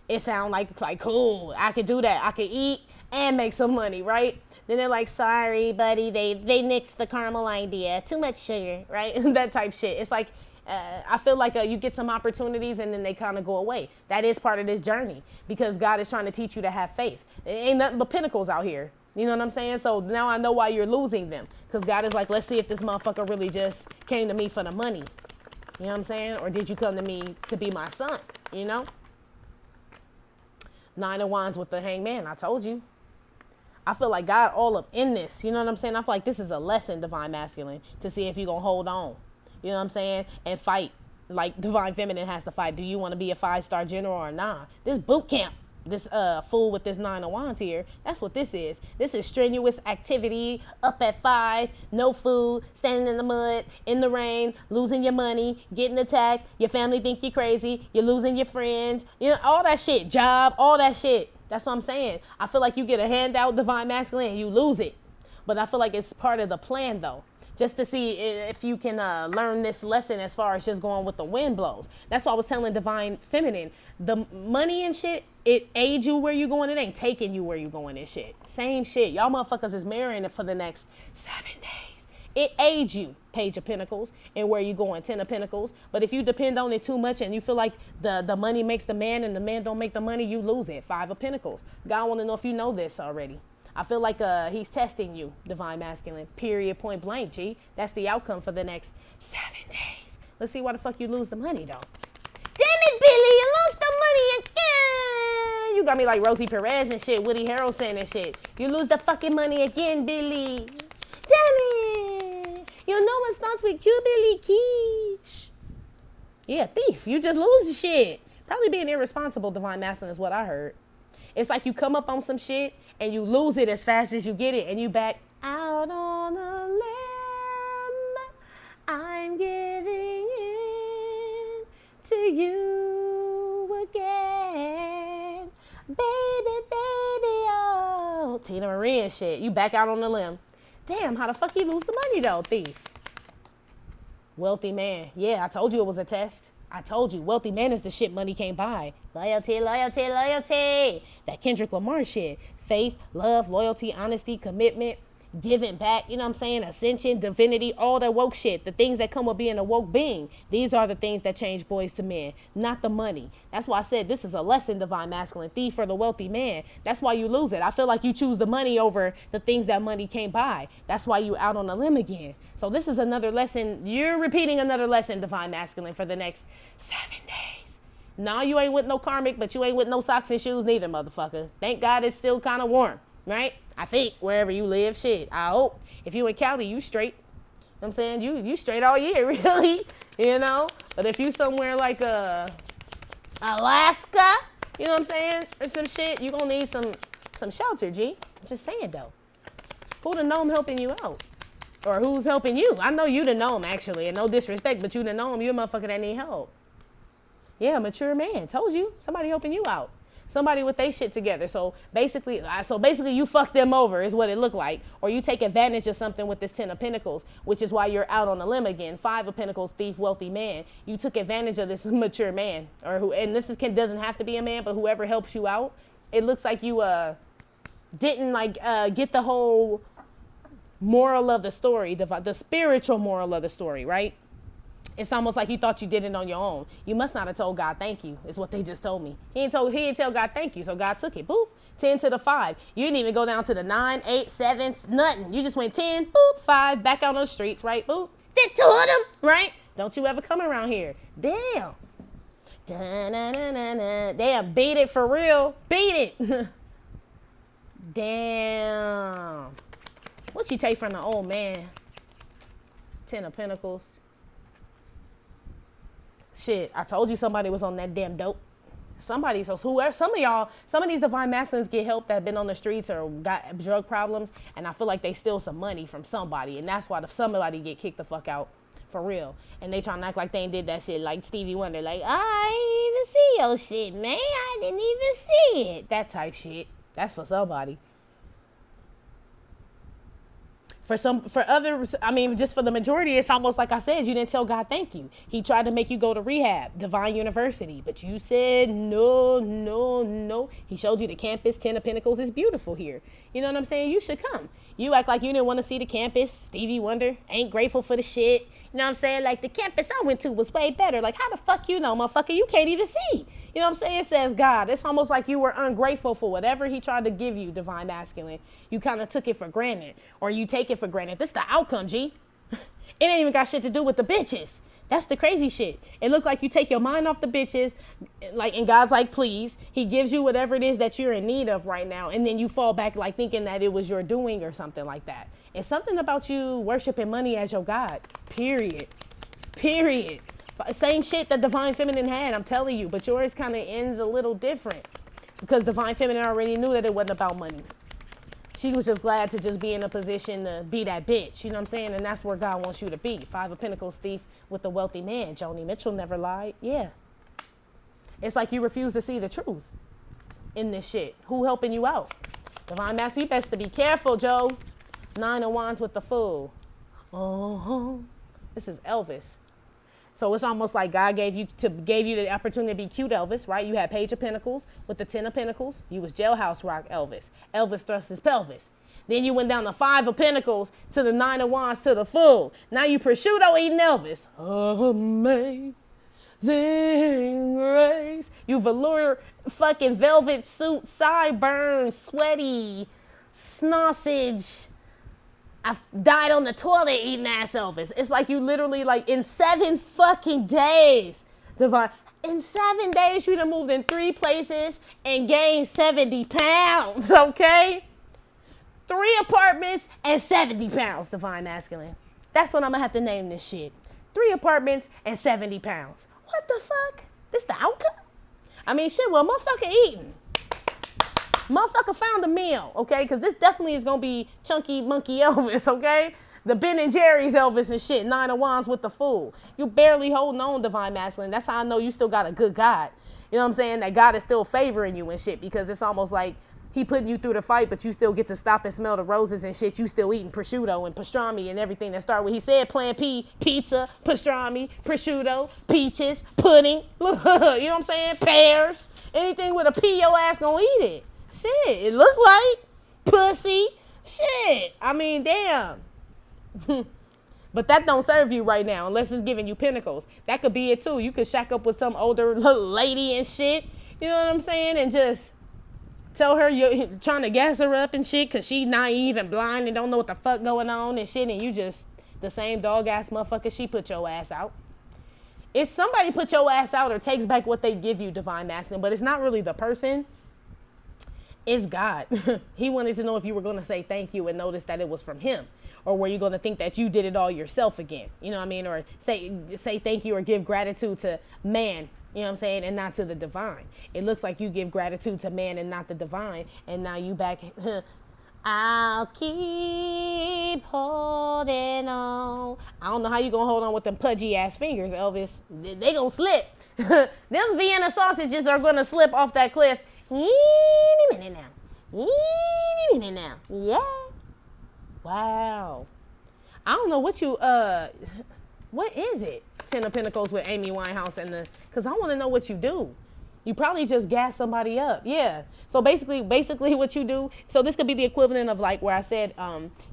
It sound like cool. I could do that. I could eat and make some money, right? Then they're like, sorry, buddy, they nixed the caramel idea. Too much sugar, right? That type shit. It's like, I feel like you get some opportunities and then they kind of go away. That is part of this journey because God is trying to teach you to have faith. It ain't nothing but pinnacles out here. You know what I'm saying? So now I know why you're losing them because God is like, let's see if this motherfucker really just came to me for the money. You know what I'm saying? Or did you come to me to be my son? You know? 9 of Wands with the Hangman. I told you. I feel like God all up in this. You know what I'm saying? I feel like this is a lesson, divine masculine, to see if you're going to hold on. You know what I'm saying? And fight like divine feminine has to fight. Do you want to be a 5-star general or not? This boot camp, this fool with this 9 of Wands here, that's what this is. This is strenuous activity, up at 5, no food, standing in the mud, in the rain, losing your money, getting attacked, your family think you're crazy, you're losing your friends, you know, all that shit, job, all that shit. That's what I'm saying. I feel like you get a handout, divine masculine, and you lose it. But I feel like it's part of the plan, though. Just to see if you can learn this lesson as far as just going with the wind blows. That's why I was telling divine feminine. The money and shit, it aids you where you going. It ain't taking you where you going and shit. Same shit. Y'all motherfuckers is marrying it for the next 7 days. It aids you, Page of Pentacles, and where you going, 10 of Pentacles. But if you depend on it too much and you feel like the money makes the man and the man don't make the money, you lose it. 5 of Pentacles. God want to know if you know this already. I feel like he's testing you, divine masculine, period, point blank, G. That's the outcome for the next 7 days. Let's see why the fuck you lose the money, though. Damn it, Billy, you lost the money again. You got me like Rosie Perez and shit, Woody Harrelson and shit. You lose the fucking money again, Billy. Damn it. You know what starts with Q, Billy Quiche. Yeah, thief. You just lose the shit. Probably being irresponsible, divine masculine, is what I heard. It's like you come up on some shit and you lose it as fast as you get it and you back out on a limb. I'm giving in to you again. Baby, baby, oh. Tina Marie and shit. You back out on the limb. Damn, how the fuck you lose the money though, thief? Wealthy man. Yeah, I told you it was a test. I told you, wealthy man is the shit money can't buy. Loyalty, loyalty, loyalty. That Kendrick Lamar shit. Faith, love, loyalty, honesty, commitment, giving back, you know what I'm saying? Ascension, divinity, all that woke shit. The things that come with being a woke being. These are the things that change boys to men, not the money. That's why I said this is a lesson, divine masculine. Thief for the wealthy man. That's why you lose it. I feel like you choose the money over the things that money can't buy. That's why you out on a limb again. So this is another lesson. You're repeating another lesson, divine masculine, for the next 7 days. No, you ain't with no karmic, but you ain't with no socks and shoes neither, motherfucker. Thank God it's still kind of warm, right? I think wherever you live, shit. I hope. If you in Cali, you straight. You know what I'm saying? You straight all year, really. You know? But if you somewhere like Alaska, you know what I'm saying? Or some shit, you gonna need some shelter, G. I'm just saying, though. Who the gnome helping you out? Or who's helping you? I know you the gnome, actually. And no disrespect, but you the gnome. You a motherfucker that need help. Yeah, mature man. Told you. Somebody helping you out. Somebody with they shit together. So basically you fuck them over is what it looked like. Or you take advantage of something with this 10 of Pentacles, which is why you're out on a limb again. 5 of Pentacles, thief, wealthy man. You took advantage of this mature man. And this doesn't have to be a man, but whoever helps you out. It looks like you didn't get the whole moral of the story, the spiritual moral of the story, right? It's almost like you thought you did it on your own. You must not have told God thank you, is what they just told me. He didn't tell God thank you, so God took it. Boop. 10 to the 5. You didn't even go down to the 9, 8, 7, nothing. You just went 10, boop, 5, back out on the streets, right? Boop. Did 2 of them, right? Don't you ever come around here. Damn. Da-na-na-na-na. Damn, beat it for real. Beat it. Damn. What you take from the old man? 10 of Pentacles. Shit, I told you somebody was on that damn dope. Somebody, so whoever, some of these divine masculines get help that have been on the streets or got drug problems, and I feel like they steal some money from somebody, and that's why somebody get kicked the fuck out, for real. And they trying to act like they ain't did that shit like Stevie Wonder, like, I ain't even see your shit, man. I didn't even see it. That type shit. That's for somebody. For others, I mean, just for the majority, it's almost like I said, you didn't tell God thank you. He tried to make you go to rehab, Divine University, but you said no, no, no. He showed you the campus. 10 of Pentacles is beautiful here. You know what I'm saying? You should come. You act like you didn't want to see the campus. Stevie Wonder, ain't grateful for the shit. You know what I'm saying? Like, the campus I went to was way better. Like, how the fuck you know, motherfucker? You can't even see. You know what I'm saying? It says God. It's almost like you were ungrateful for whatever he tried to give you, divine masculine. You kind of took it for granted, or you take it for granted. This the outcome, G. It ain't even got shit to do with the bitches. That's the crazy shit. It looked like you take your mind off the bitches, like, and God's like, please. He gives you whatever it is that you're in need of right now, and then you fall back like thinking that it was your doing or something like that. It's something about you worshiping money as your God. Period. Period. Same shit that Divine Feminine had, I'm telling you, but yours kind of ends a little different because Divine Feminine already knew that it wasn't about money. She was just glad to just be in a position to be that bitch, you know what I'm saying? And that's where God wants you to be. 5 of Pentacles thief with the wealthy man. Joni Mitchell never lied. Yeah. It's like you refuse to see the truth in this shit. Who helping you out? Divine Master, you best to be careful, Joe. 9 of Wands with the Fool. This is Elvis. So it's almost like God gave you the opportunity to be cute Elvis, right? You had Page of Pentacles with the 10 of Pentacles. You was Jailhouse Rock Elvis. Elvis thrust his pelvis. Then you went down the 5 of Pentacles to the 9 of Wands to the Fool. Now you prosciutto eating Elvis. Amazing grace. You velour fucking velvet suit, sideburns, sweaty, sausage. I died on the toilet eating ass Elvis. It's like you literally, like, in 7 fucking days, Divine, in 7 days, you done moved in 3 places and gained 70 pounds, okay? 3 apartments and 70 pounds, Divine Masculine. That's what I'm gonna have to name this shit. 3 apartments and 70 pounds. What the fuck? This the outcome? I mean, shit, well, motherfucker eating. Motherfucker found a meal, okay? Because this definitely is going to be Chunky Monkey Elvis, okay? The Ben and Jerry's Elvis and shit. 9 of Wands with the Fool. You barely holding on, Divine Masculine. That's how I know you still got a good God. You know what I'm saying? That God is still favoring you and shit, because it's almost like he putting you through the fight, but you still get to stop and smell the roses and shit. You still eating prosciutto and pastrami and everything that start with. He said plan P, pizza, pastrami, prosciutto, peaches, pudding. You know what I'm saying? Pears. Anything with a P, your ass gonna eat it. Shit, it look like pussy. Shit, I mean, damn. But that don't serve you right now unless it's giving you pentacles. That could be it too. You could shack up with some older little lady and shit. You know what I'm saying? And just tell her you're trying to gas her up and shit because she naive and blind and don't know what the fuck going on and shit. And you just the same dog ass motherfucker. She put your ass out. If somebody put your ass out or takes back what they give you, Divine Masculine, but it's not really the person. It's God. He wanted to know if you were going to say thank you and notice that it was from him. Or were you going to think that you did it all yourself again? You know what I mean? Or say thank you or give gratitude to man, you know what I'm saying? And not to the divine. It looks like you give gratitude to man and not the divine. And now you back. I'll keep holding on. I don't know how you going to hold on with them pudgy ass fingers, Elvis. They going to slip. Them Vienna sausages are going to slip off that cliff. Any minute now. Any minute now. Yeah. Wow. I don't know what you, what is it? 10 of Pentacles with Amy Winehouse and because I want to know what you do. You probably just gas somebody up. Yeah. So basically what you do, so this could be the equivalent of like where I said,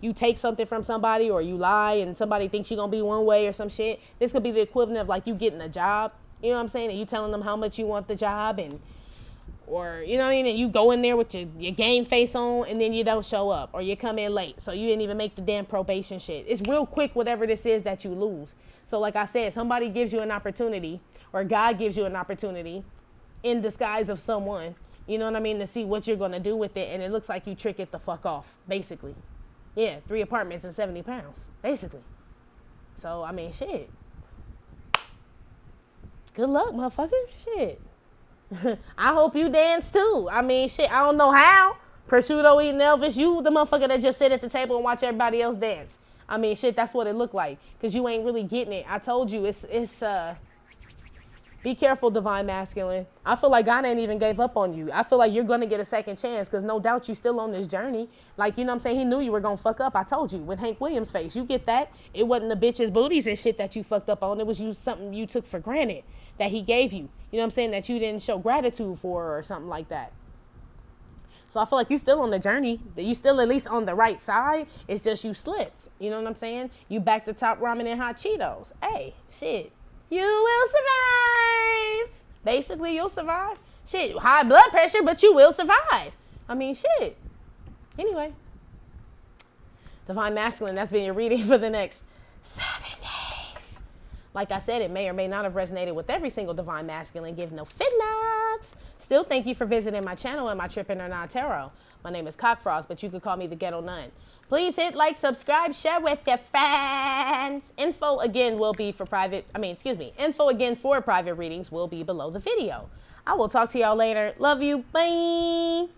you take something from somebody or you lie and somebody thinks you're going to be one way or some shit. This could be the equivalent of like you getting a job, you know what I'm saying? And you telling them how much you want the job and Or, you know what I mean? And you go in there with your game face on and then you don't show up. Or you come in late. So you didn't even make the damn probation shit. It's real quick whatever this is that you lose. So like I said, somebody gives you an opportunity or God gives you an opportunity in disguise of someone. You know what I mean? To see what you're going to do with it. And it looks like you trick it the fuck off, basically. Yeah, 3 apartments and 70 pounds, basically. So, I mean, shit. Good luck, motherfucker. Shit. I hope you dance too. I mean, shit, I don't know how. Prosciutto eating Elvis, you the motherfucker that just sit at the table and watch everybody else dance. I mean, shit, that's what it looked like. Because you ain't really getting it. I told you, it's be careful, divine masculine. I feel like God ain't even gave up on you. I feel like you're going to get a second chance because no doubt you still on this journey. Like, you know what I'm saying? He knew you were going to fuck up. I told you with Hank Williams' face. You get that? It wasn't the bitches' booties and shit that you fucked up on. It was something you took for granted that he gave you. You know what I'm saying? That you didn't show gratitude for or something like that. So I feel like you still on the journey. That you still at least on the right side. It's just you slipped. You know what I'm saying? You back to top ramen and hot Cheetos. Hey, shit. You will survive. Basically, you'll survive. Shit, high blood pressure, but you will survive. I mean, shit. Anyway. Divine Masculine, that's been your reading for the next 7 days. Like I said, it may or may not have resonated with every single Divine Masculine. Give no feedbacks. Still, thank you for visiting my channel and my Trippin' or Not Tarot. My name is Cockfrost, but you could call me the Ghetto Nun. Please hit like, subscribe, share with your friends. Info again for private readings will be below the video. I will talk to y'all later. Love you. Bye.